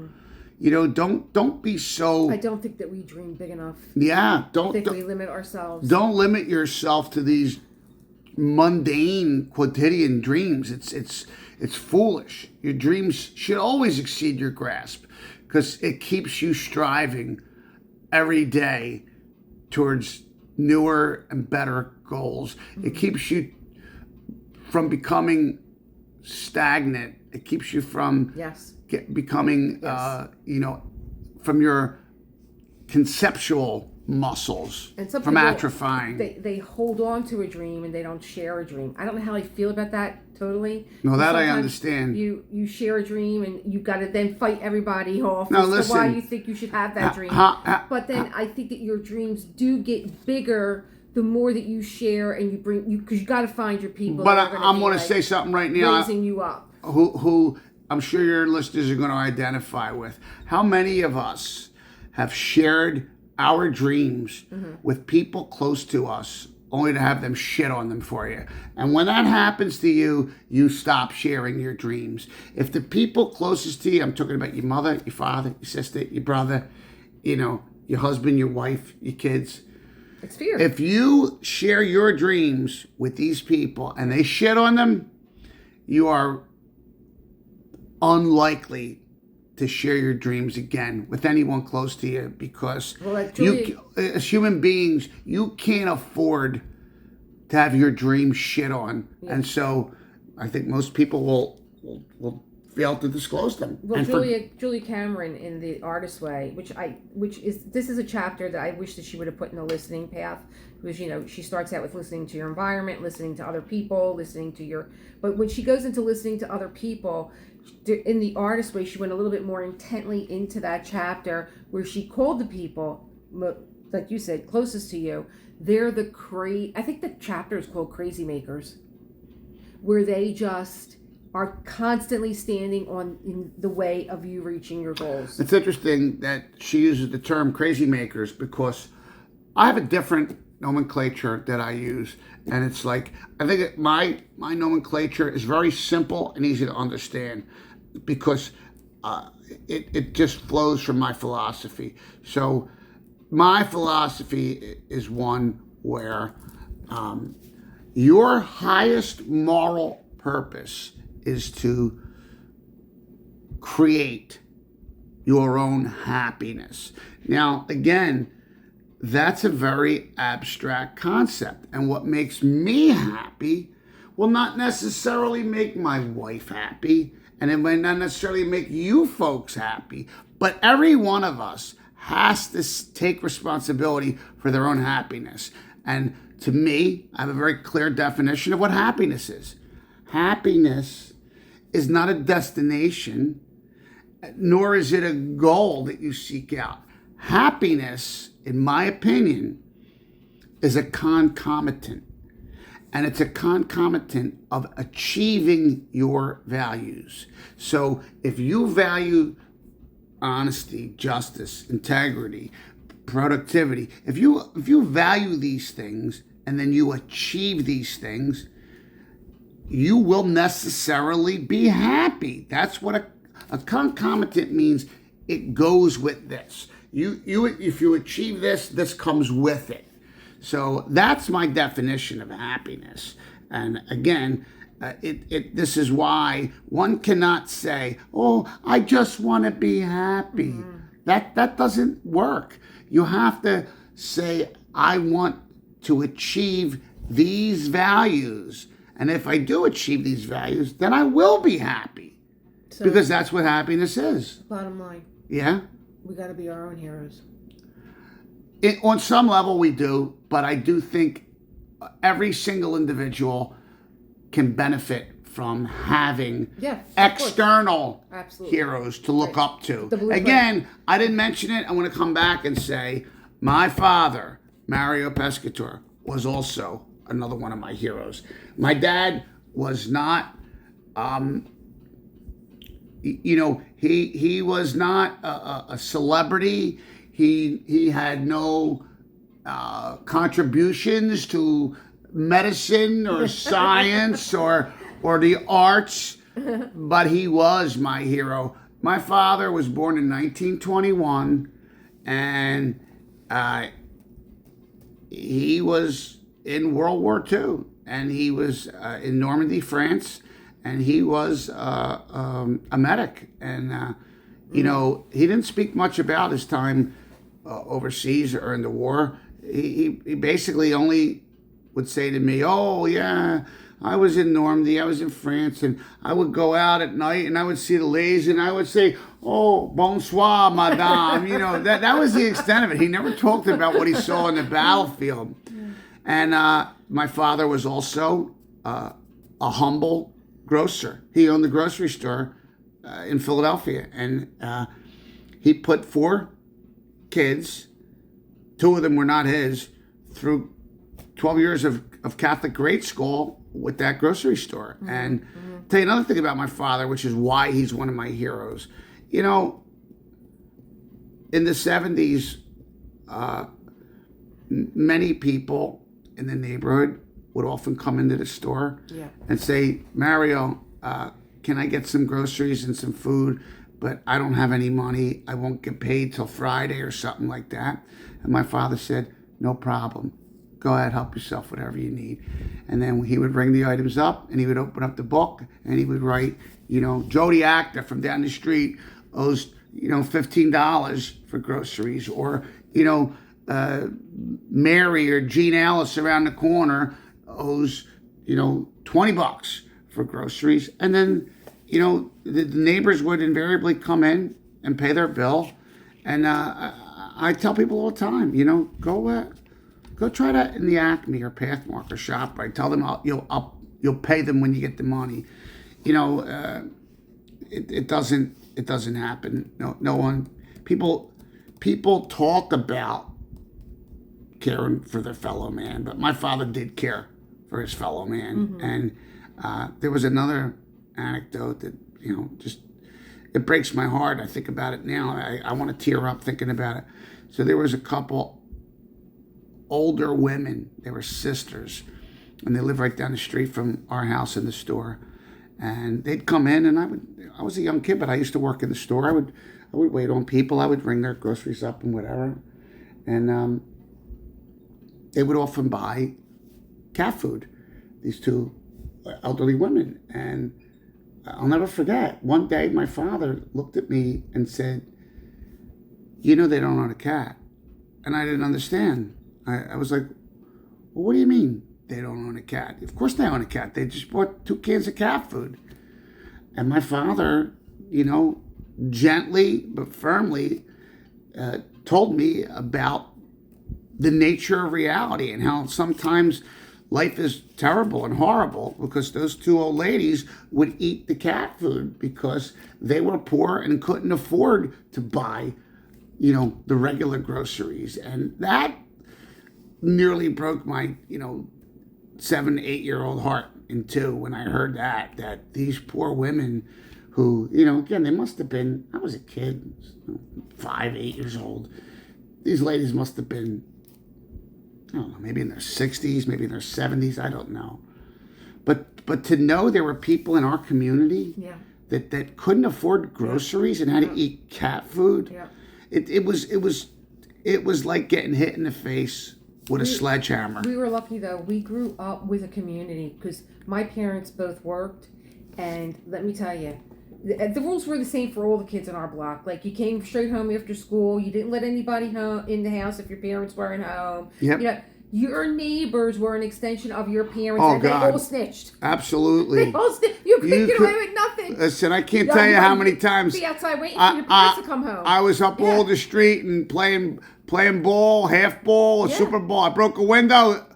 Don't be so. I don't think that we dream big enough. Yeah, I think we limit ourselves. Don't limit yourself to these mundane quotidian dreams. It's foolish. Your dreams should always exceed your grasp, because it keeps you striving every day towards newer and better goals. It keeps you from becoming stagnant. It keeps you from becoming, from your conceptual muscles and some from people, atrophying. They hold on to a dream and they don't share a dream. I don't know how I feel about that totally. No, that I understand. You share a dream and you got to then fight everybody off as to why you think you should have that dream. But then I think that your dreams do get bigger the more that you share and you bring because you got to find your people. But I'm going to say something right now. Raising you up. Who I'm sure your listeners are going to identify with. How many of us have shared our dreams with people close to us, only to have them shit on them for you? And when that happens to you, you stop sharing your dreams. If the people closest to you, I'm talking about your mother, your father, your sister, your brother, your husband, your wife, your kids. It's fear. If you share your dreams with these people and they shit on them, you are unlikely to share your dreams again with anyone close to you, because as human beings, you can't afford to have your dreams shit on. Yeah. And so I think most people will fail to disclose them. Well, Julia Cameron in The Artist's Way, this is a chapter that I wish that she would have put in the listening path, because she starts out with listening to your environment, listening to other people, but when she goes into listening to other people, in The Artist's Way, she went a little bit more intently into that chapter where she called the people, like you said, closest to you. They're I think the chapter is called Crazy Makers, where they just are constantly standing in the way of you reaching your goals. It's interesting that she uses the term crazy makers, because I have a different nomenclature that I use, and it's like, I think my nomenclature is very simple and easy to understand, because it just flows from my philosophy. So my philosophy is one where your highest moral purpose is to create your own happiness. Now, again, that's a very abstract concept. And what makes me happy, will not necessarily make my wife happy, and it might not necessarily make you folks happy, but every one of us has to take responsibility for their own happiness. And to me, I have a very clear definition of what happiness is. Happiness is not a destination, nor is it a goal that you seek out. Happiness, in my opinion, is a concomitant. And it's a concomitant of achieving your values. So if you value honesty, justice, integrity, productivity, if you value these things and then you achieve these things, you will necessarily be happy. That's what a concomitant means. It goes with this. If you achieve this, this comes with it. So that's my definition of happiness. And again, this is why one cannot say, "Oh, I just want to be happy." Mm-hmm. That doesn't work. You have to say, "I want to achieve these values. And if I do achieve these values, then I will be happy." So, because that's what happiness is. Bottom line. Yeah? We got to be our own heroes. On some level we do, but I do think every single individual can benefit from having external heroes to look up to. Again, I didn't mention it. I want to come back and say my father, Mario Pescatore, was also another one of my heroes. My dad was not, he was not a celebrity. He had no contributions to medicine or science or the arts, but he was my hero. My father was born in 1921, and he was in World War II, and he was in Normandy, France, and he was a medic. And, he didn't speak much about his time overseas or in the war. He basically only would say to me, "Oh, yeah, I was in Normandy, I was in France, and I would go out at night and I would see the ladies and I would say, 'Oh, bonsoir, madame.'" That was the extent of it. He never talked about what he saw on the battlefield. And my father was also a humble grocer. He owned a grocery store in Philadelphia, and he put 4 kids, 2 of them were not his, through 12 years of Catholic grade school with that grocery store. Mm-hmm. And tell you another thing about my father, which is why he's one of my heroes. In the 70s, many people in the neighborhood would often come into the store and say, "Mario, can I get some groceries and some food? But I don't have any money. I won't get paid till Friday," or something like that. And my father said, "No problem. Go ahead, help yourself, whatever you need." And then he would ring the items up, and he would open up the book, and he would write, Joe the actor from down the street owes, $15 for groceries, or, Mary or Jean Alice around the corner owes, $20 for groceries. And then, the neighbors would invariably come in and pay their bill. And I tell people all the time, go try that in the Acme or Pathmark or ShopRite. Tell them you'll pay them when you get the money. It doesn't happen. No one. People talk about caring for their fellow man, but my father did care for his fellow man. Mm-hmm. And there was another anecdote that it breaks my heart. I think about it now. I want to tear up thinking about it. So there was a couple older women. They were sisters, and they lived right down the street from our house and the store. And they'd come in, and I was a young kid, but I used to work in the store. I would wait on people. I would bring their groceries up and whatever. And they would often buy cat food, these 2 elderly women. And I'll never forget, one day my father looked at me and said, "They don't own a cat." And I didn't understand. I was like, "Well, what do you mean? they don't own a cat. Of course they own a cat. They just bought 2 cans of cat food. And my father, gently but firmly told me about the nature of reality and how sometimes life is terrible and horrible because those 2 old ladies would eat the cat food because they were poor and couldn't afford to buy, the regular groceries. And that nearly broke my, 7, 8-year-old heart in two when I heard that these poor women who, again, they must have been, I was a kid, 5, 8 years old. These ladies must have been, I don't know, maybe in their 60s, maybe in their 70s, I don't know. But to know there were people in our community that couldn't afford groceries and had to eat cat food, it was like getting hit in the face with a sledgehammer. We were lucky though. We grew up with a community because my parents both worked, and let me tell you, the rules were the same for all the kids in our block. Like, you came straight home after school. You didn't let anybody home in the house if your parents weren't home. Yep. Your neighbors were an extension of your parents, and God. they all snitched. Absolutely. They all you couldn't get away with nothing. Listen, I can't tell you how many times be outside waiting for your parents to come home. I was up all the street and playing ball, half ball, Super Bowl. I broke a window.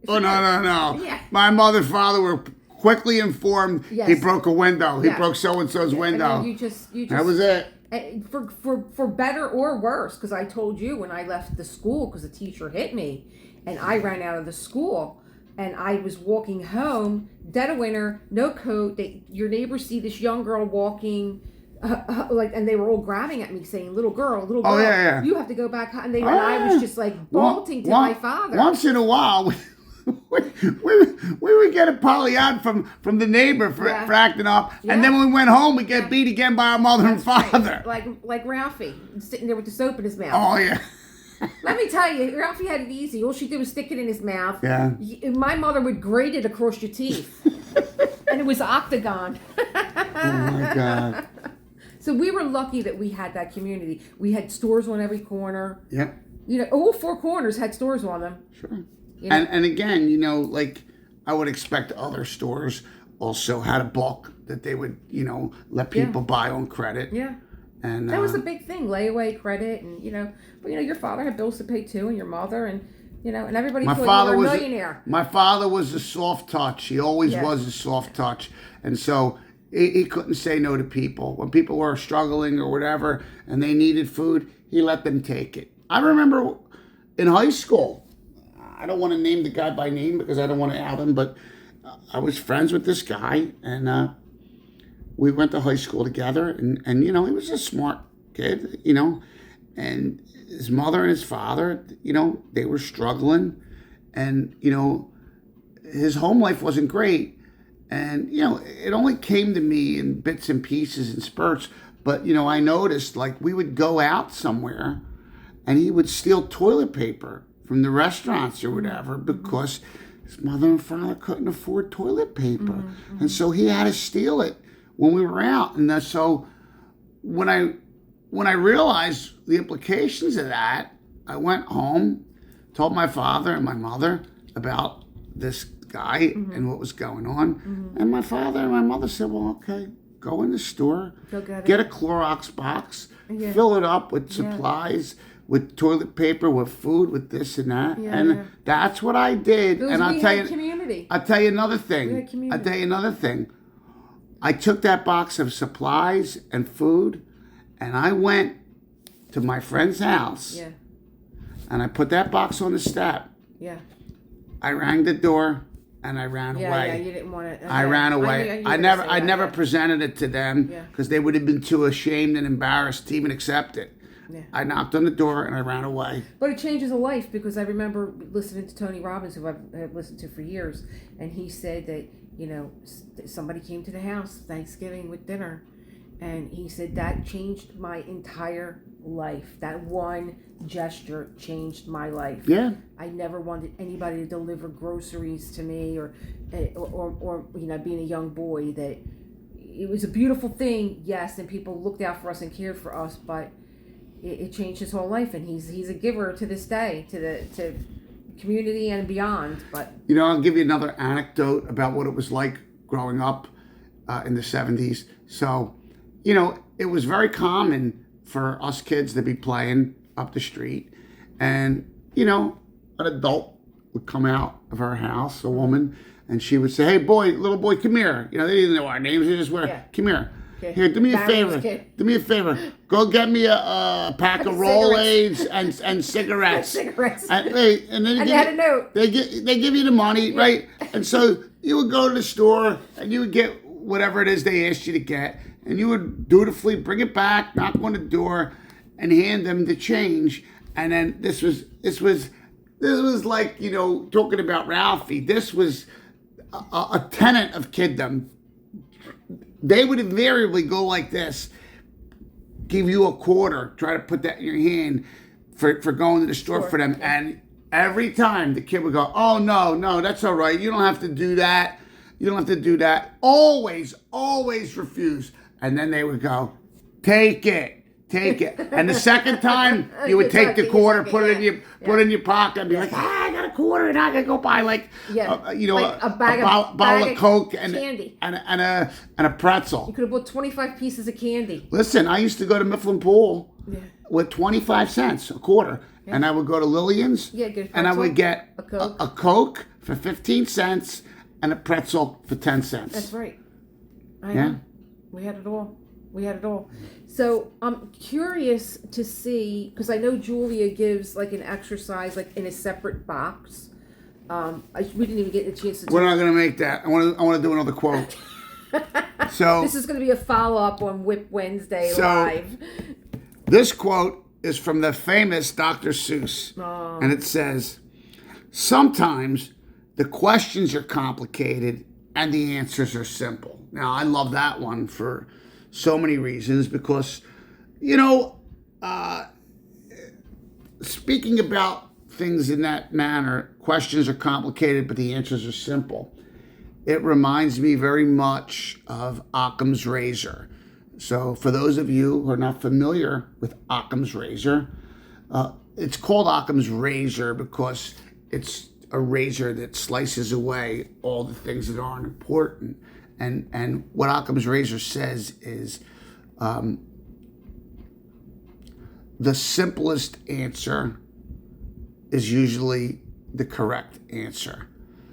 Oh, no. Yeah. My mother and father were quickly informed he broke a window. He Yeah. broke so-and-so's window. And you just that was it. For better or worse, because I told you when I left the school because the teacher hit me, and I ran out of the school, and I was walking home, dead of winter, no coat. Your neighbors see this young girl walking, and they were all grabbing at me, saying, "Little girl, Oh, yeah. you have to go back." And I was just like bolting to my father. Once in a while, we would get a Pollyanna from the neighbor for acting up, and then when we went home, we get beat again by our mother and father. Right. Like Ralphie sitting there with the soap in his mouth. Oh yeah. Let me tell you, Ralphie had it easy. All she did was stick it in his mouth. Yeah. My mother would grate it across your teeth, and it was octagon. Oh my God. So we were lucky that we had that community. We had stores on every corner. Yep. All 4 corners had stores on them. Sure. And again, like I would expect other stores also had a bulk that they would, let people buy on credit. Yeah. And that was a big thing, layaway credit, and but your father had bills to pay too, and your mother, and and everybody thought you were a millionaire. My father was a soft touch. He always was a soft touch, and so he couldn't say no to people when people were struggling or whatever, and they needed food. He let them take it. I remember in high school. I don't want to name the guy by name because I don't want to out him, but I was friends with this guy, and we went to high school together, and he was a smart kid, and his mother and his father, they were struggling, and, his home life wasn't great, and, it only came to me in bits and pieces and spurts, but, I noticed, like, we would go out somewhere, and he would steal toilet paper from the restaurants or whatever because his mother and father couldn't afford toilet paper. And so he had to steal it when we were out. And so when I realized the implications of that, I went home, told my father and my mother about this guy and what was going on. And my father and my mother said, well, okay, go in the store, get a Clorox box, fill it up with supplies, with toilet paper, with food, with this and that, that's what I did. And I'll tell you, community. I'll tell you another thing. I took that box of supplies and food, and I went to my friend's house. Yeah. And I put that box on the step. Yeah. I rang the door, and I ran away. Yeah, you didn't want to. I ran away. I never presented it to them because they would have been too ashamed and embarrassed to even accept it. Yeah. I knocked on the door and I ran away. But it changes a life because I remember listening to Tony Robbins, who I've listened to for years, and he said that, somebody came to the house Thanksgiving with dinner, and he said that changed my entire life. That one gesture changed my life. Yeah. I never wanted anybody to deliver groceries to me or being a young boy, that it was a beautiful thing, yes, and people looked out for us and cared for us, but it changed his whole life, and he's a giver to this day to community and beyond. But You know, I'll give you another anecdote about what it was like growing up in the 70s. So, you know, it was very common for us kids to be playing up the street. And, you know, an adult would come out of our house, a woman, and she would say, hey, boy, little boy, come here. You know, they didn't know our names. They just were, come here. Okay. Here, do me a Barry's favor. kid. Do me a favor. Go get me a pack of Rolaids and cigarettes. Cigarettes. And then And they had a note. They give you the money, right? And so you would go to the store and you would get whatever it is they asked you to get, and you would dutifully bring it back, knock on the door, and hand them the change. And then this was like, you know, talking about Ralphie. This was a tenet of kiddom. They would invariably go like this, give you a quarter, try to put that in your hand for going to the store for them. And every time the kid would go, oh, no, that's all right. You don't have to do that. You don't have to do that. Always refuse. And then they would go, take it. And the second time, you would take the quarter, put it in your pocket, and be like, I got a quarter, and I gotta go buy like a bottle of Coke and candy and a pretzel. You could have bought 25 pieces of candy. Listen, I used to go to Mifflin Pool with 25 cents a quarter, and I would go to Lillian's, and I would get a Coke for 15 cents and a pretzel for 10 cents. That's right. I know. We had it all. So I'm curious to see, because I know Julia gives like an exercise like in a separate box. We didn't even get a chance to do. We're not going to make that. I want to do another quote. So this is going to be a follow-up on WIP Wednesday live. This quote is from the famous Dr. Seuss. And it says, sometimes the questions are complicated and the answers are simple. Now, I love that one for so many reasons because, you know, speaking about things in that manner, questions are complicated, but the answers are simple. It reminds me very much of Occam's razor. So for those of you who are not familiar with Occam's razor, it's called Occam's razor because it's a razor that slices away all the things that aren't important. And what Occam's razor says is the simplest answer is usually the correct answer.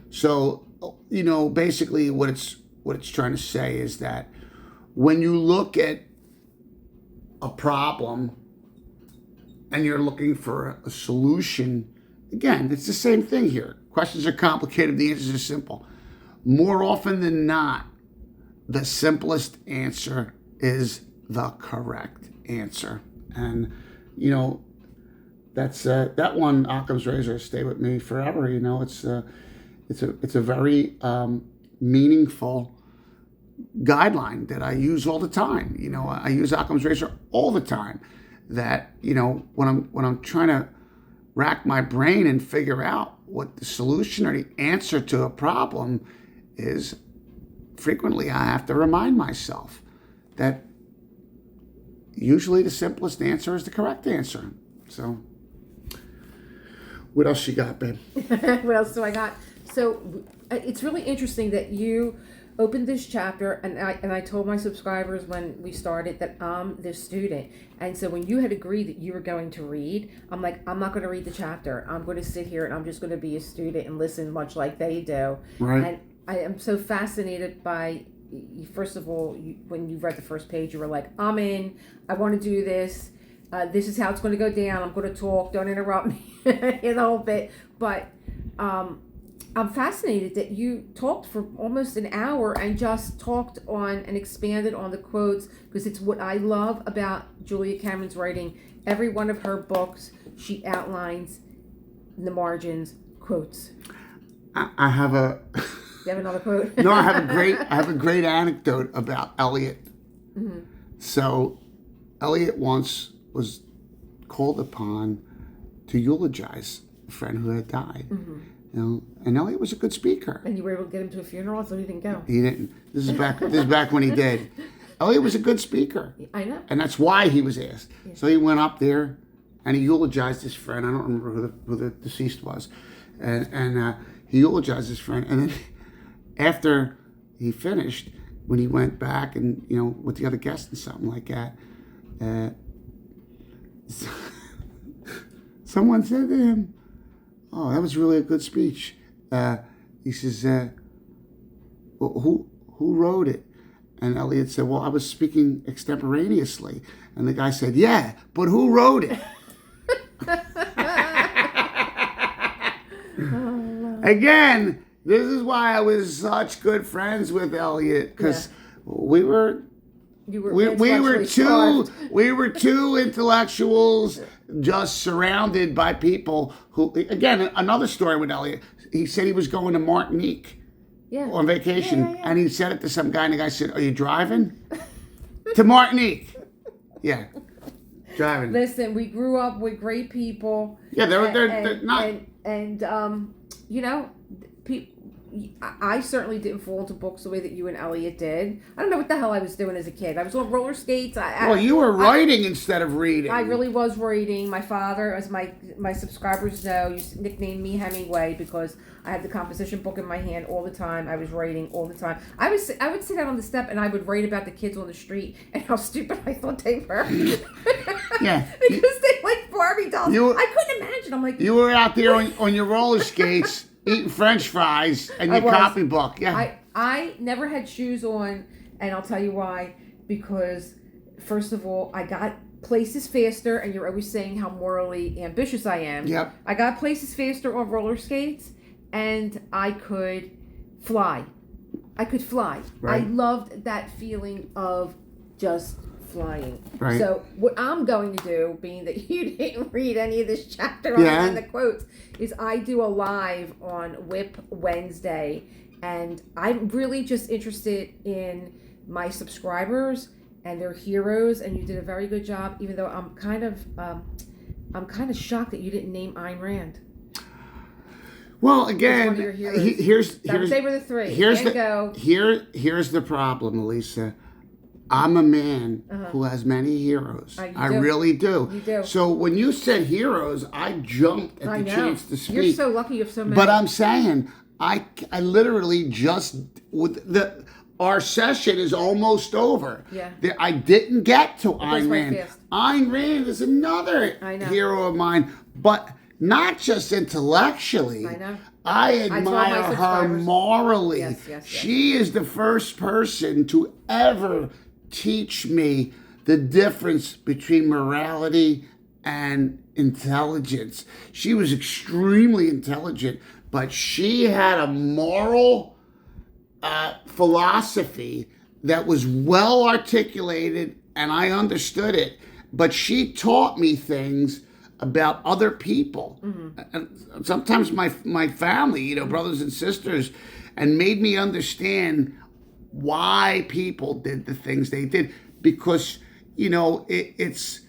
So, you know, basically what it's trying to say is that when you look at a problem and you're looking for a solution, again, it's the same thing here. Questions are complicated, the answers are simple. More often than not, the simplest answer is the correct answer. And, you know, that's that one, Occam's razor, stay with me forever. You know, it's a very meaningful guideline that I use all the time. You know, I use Occam's razor all the time. That, you know, when I'm trying to rack my brain and figure out what the solution or the answer to a problem is, frequently I have to remind myself that usually the simplest answer is the correct answer. So, what else you got, babe? What else do I got? So, it's really interesting that you opened this chapter, and I told my subscribers when we started that I'm the student. And so when you had agreed that you were going to read, I'm like, I'm not going to read the chapter. I'm going to sit here and I'm just going to be a student and listen much like they do. Right. And I am so fascinated by, first of all, when you read the first page, you were like, I'm in, I want to do this. This is how it's going to go down. I'm going to talk. Don't interrupt me in the whole bit. But I'm fascinated that you talked for almost an hour and just talked on and expanded on the quotes, because it's what I love about Julia Cameron's writing. Every one of her books, she outlines in the margins quotes. I have a... You have another quote? No, I have a great anecdote about Elliot. Mm-hmm. So, Elliot once was called upon to eulogize a friend who had died. Mm-hmm. You know, and Elliot was a good speaker. And you were able to get him to a funeral? I thought he didn't go. He didn't. This is back when he did. Elliot was a good speaker. I know. And that's why he was asked. Yeah. So he went up there and he eulogized his friend. I don't remember who the deceased was, and he eulogized his friend. And then after he finished, when he went back and with the other guests and something like that, someone said to him, "Oh, that was really a good speech." He says, well, "Who wrote it?" And Elliot said, "Well, I was speaking extemporaneously." And the guy said, "Yeah, but who wrote it?" Again, this is why I was such good friends with Elliot, because we were two intellectuals just surrounded by people who, again, another story with Elliot. He said he was going to Martinique on vacation, and he said it to some guy, and the guy said, "Are you driving?" "To Martinique." "Yeah, driving." Listen, we grew up with great people. Yeah, they're not. I certainly didn't fall into books the way that you and Elliot did. I don't know what the hell I was doing as a kid. I was on roller skates. You were writing instead of reading. I really was reading. My father, as my subscribers know, used to nickname me Hemingway because I had the composition book in my hand all the time. I was writing all the time. I would sit out on the step and I would write about the kids on the street and how stupid I thought they were. Yeah. Because they like Barbie dolls. I couldn't imagine. I'm like, you were out there on your roller skates eating French fries and your copybook. Yeah. I never had shoes on, and I'll tell you why. Because first of all, I got places faster, and you're always saying how morally ambitious I am. Yep. I got places faster on roller skates, and I could fly. Right. I loved that feeling of just flying. Right. So what I'm going to do, being that you didn't read any of this chapter on the quotes, is I do a live on WIP Wednesday, and I'm really just interested in my subscribers and their heroes, and you did a very good job, even though I'm kind of shocked that you didn't name Ayn Rand. Well, again, here's they were the three. Here's the problem, Elisa. I'm a man who has many heroes. I really do. You do. So when you said heroes, I jumped at the chance to speak. You're so lucky you have so many. But I'm saying, I literally just, our session is almost over. Yeah. I didn't get to Ayn Rand. Ayn Rand is another hero of mine, but not just intellectually. I know. I admire her morally. Yes. She is the first person to ever teach me the difference between morality and intelligence. She was extremely intelligent, but she had a moral philosophy that was well articulated, and I understood it. But she taught me things about other people, and sometimes my family, brothers and sisters, and made me understand why people did the things they did, because it's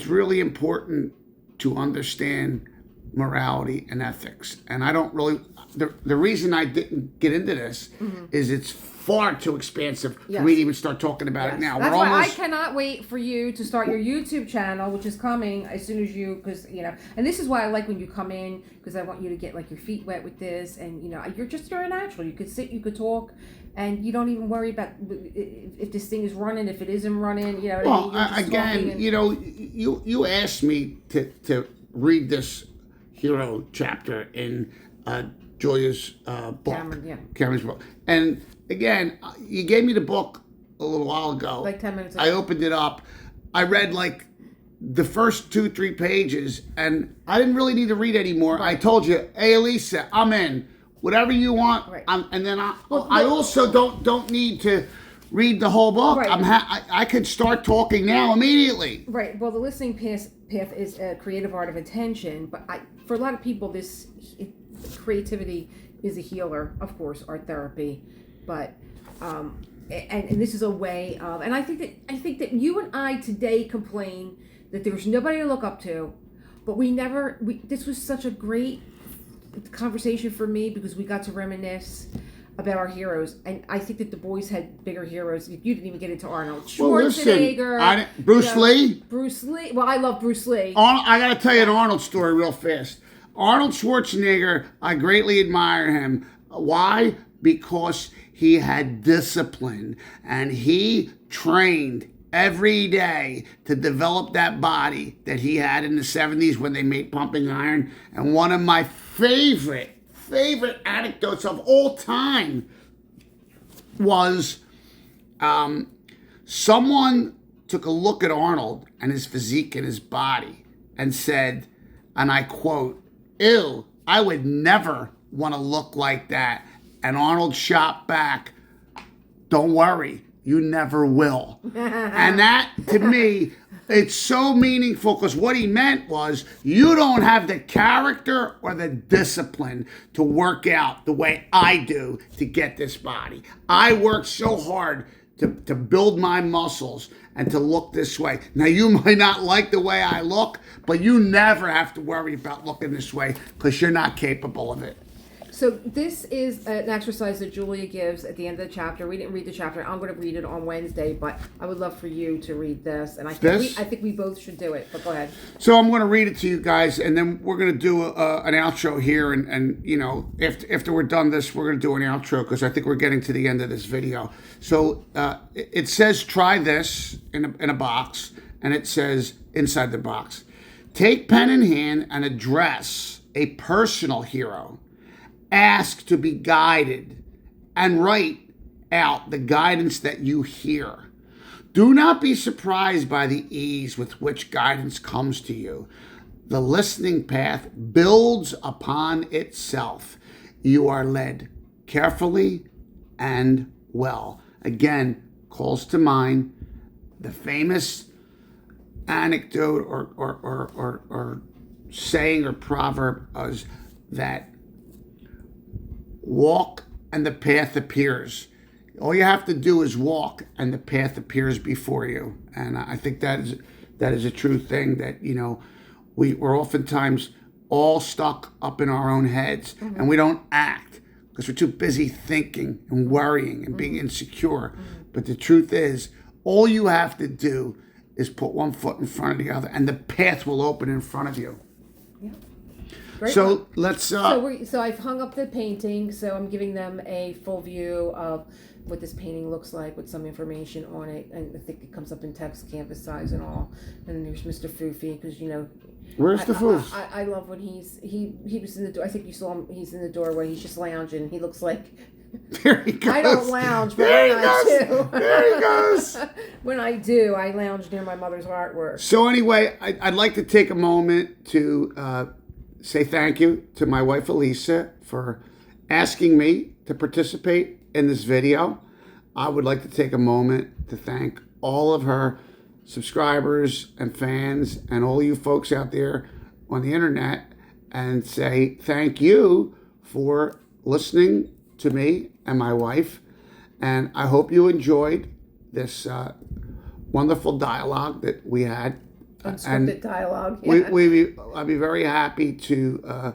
really important to understand morality and ethics. And I don't really, the reason I didn't get into this is it's far too expansive for me to even start talking about it now. That's why I cannot wait for you to start your YouTube channel, which is coming as soon as because and this is why I like when you come in, because I want you to get like your feet wet with this, and you're a natural. You could sit, you could talk, and you don't even worry about if this thing is running, if it isn't running. Well, again, you asked me to read this hero chapter in Julia's book, Cameron's book, and again, you gave me the book a little while ago. Like 10 minutes ago. I opened it up. I read like the first 2-3 pages, and I didn't really need to read anymore. Right. I told you, "Hey, Elisa, I'm in. Whatever you want." Right. And then I also don't need to read the whole book. Right. I could start talking now immediately. Right. Well, the listening path is a creative art of attention, but for a lot of people, creativity is a healer. Of course, art therapy. But and this is a way of, and I think that you and I today complain that there's nobody to look up to, but this was such a great conversation for me because we got to reminisce. about our heroes, and I think that the boys had bigger heroes. You didn't even get into Arnold Well, listen, Schwarzenegger, Bruce Lee. Bruce Lee. Well, I love Bruce Lee. I got to tell you an Arnold story real fast. Arnold Schwarzenegger, I greatly admire him. Why? Because he had discipline and he trained every day to develop that body that he had in the 70s when they made Pumping Iron. And one of my favorite anecdotes of all time was someone took a look at Arnold and his physique and his body and said, and I quote, "Ew, I would never want to look like that." And Arnold shot back, "Don't worry, you never will." And that, to me, it's so meaningful because what he meant was you don't have the character or the discipline to work out the way I do to get this body. I worked so hard to build my muscles and to look this way. Now, you might not like the way I look, but you never have to worry about looking this way because you're not capable of it. So this is an exercise that Julia gives at the end of the chapter. We didn't read the chapter. I'm going to read it on Wednesday, but I would love for you to read this. And I think we both should do it. But go ahead. So I'm going to read it to you guys, and then we're going to do an outro here. And you know, after we're done this, we're going to do an outro because I think we're getting to the end of this video. So it says, "Try this" in a box, and it says inside the box, "Take pen in hand and address a personal hero. Ask to be guided and write out the guidance that you hear. Do not be surprised by the ease with which guidance comes to you. The listening path builds upon itself. You are led carefully and well." Again, calls to mind the famous anecdote or saying or proverb is that walk and the path appears. All you have to do is walk and the path appears before you. And I think that is a true thing that, you know, we're oftentimes all stuck up in our own heads and we don't act because we're too busy thinking and worrying and being insecure. But the truth is, all you have to do is put one foot in front of the other and the path will open in front of you. Yeah. Great. So let's. So I've hung up the painting. So I'm giving them a full view of what this painting looks like with some information on it, and I think it comes up in text, canvas size, and all. And then there's Mr. Foofy because you know. Where's the Foof? I love when he was in the door. I think you saw him. He's in the doorway. He's just lounging. He looks like. There he goes. I don't lounge, but there when I do. There he goes. When I do, I lounge near my mother's artwork. So anyway, I'd like to take a moment to say thank you to my wife Elisa for asking me to participate in this video. I would like to take a moment to thank all of her subscribers and fans and all you folks out there on the internet and say thank you for listening to me and my wife. And I hope you enjoyed this wonderful dialogue that we had. Unscripted dialogue. Yeah. I'd be very happy to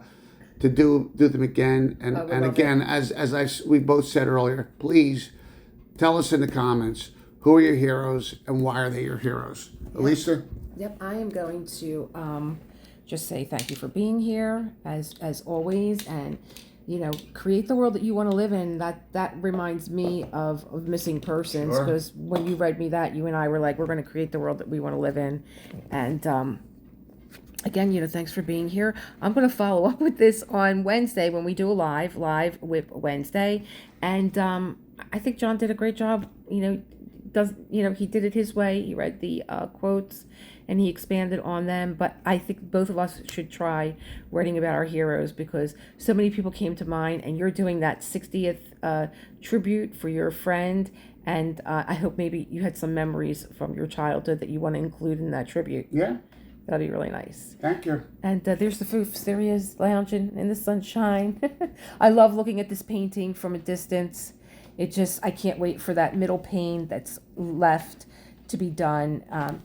do them again. And again, as we both said earlier, please tell us in the comments who are your heroes and why are they your heroes. Elisa? Yep, I am going to just say thank you for being here as always, and you know, create the world that you want to live in. That reminds me of Missing Persons, because when you read me that, you and I were like, we're going to create the world that we want to live in. And again, you know, thanks for being here. I'm going to follow up with this on Wednesday when we do a live WIP Wednesday. And I think John did a great job. You know, he did it his way. He read the quotes and he expanded on them. But I think both of us should try writing about our heroes, because so many people came to mind, and you're doing that 60th tribute for your friend. And I hope maybe you had some memories from your childhood that you want to include in that tribute. Yeah. That'd be really nice. Thank you. And there's the Foofs. There he is, lounging in the sunshine. I love looking at this painting from a distance. I can't wait for that middle pane that's left to be done.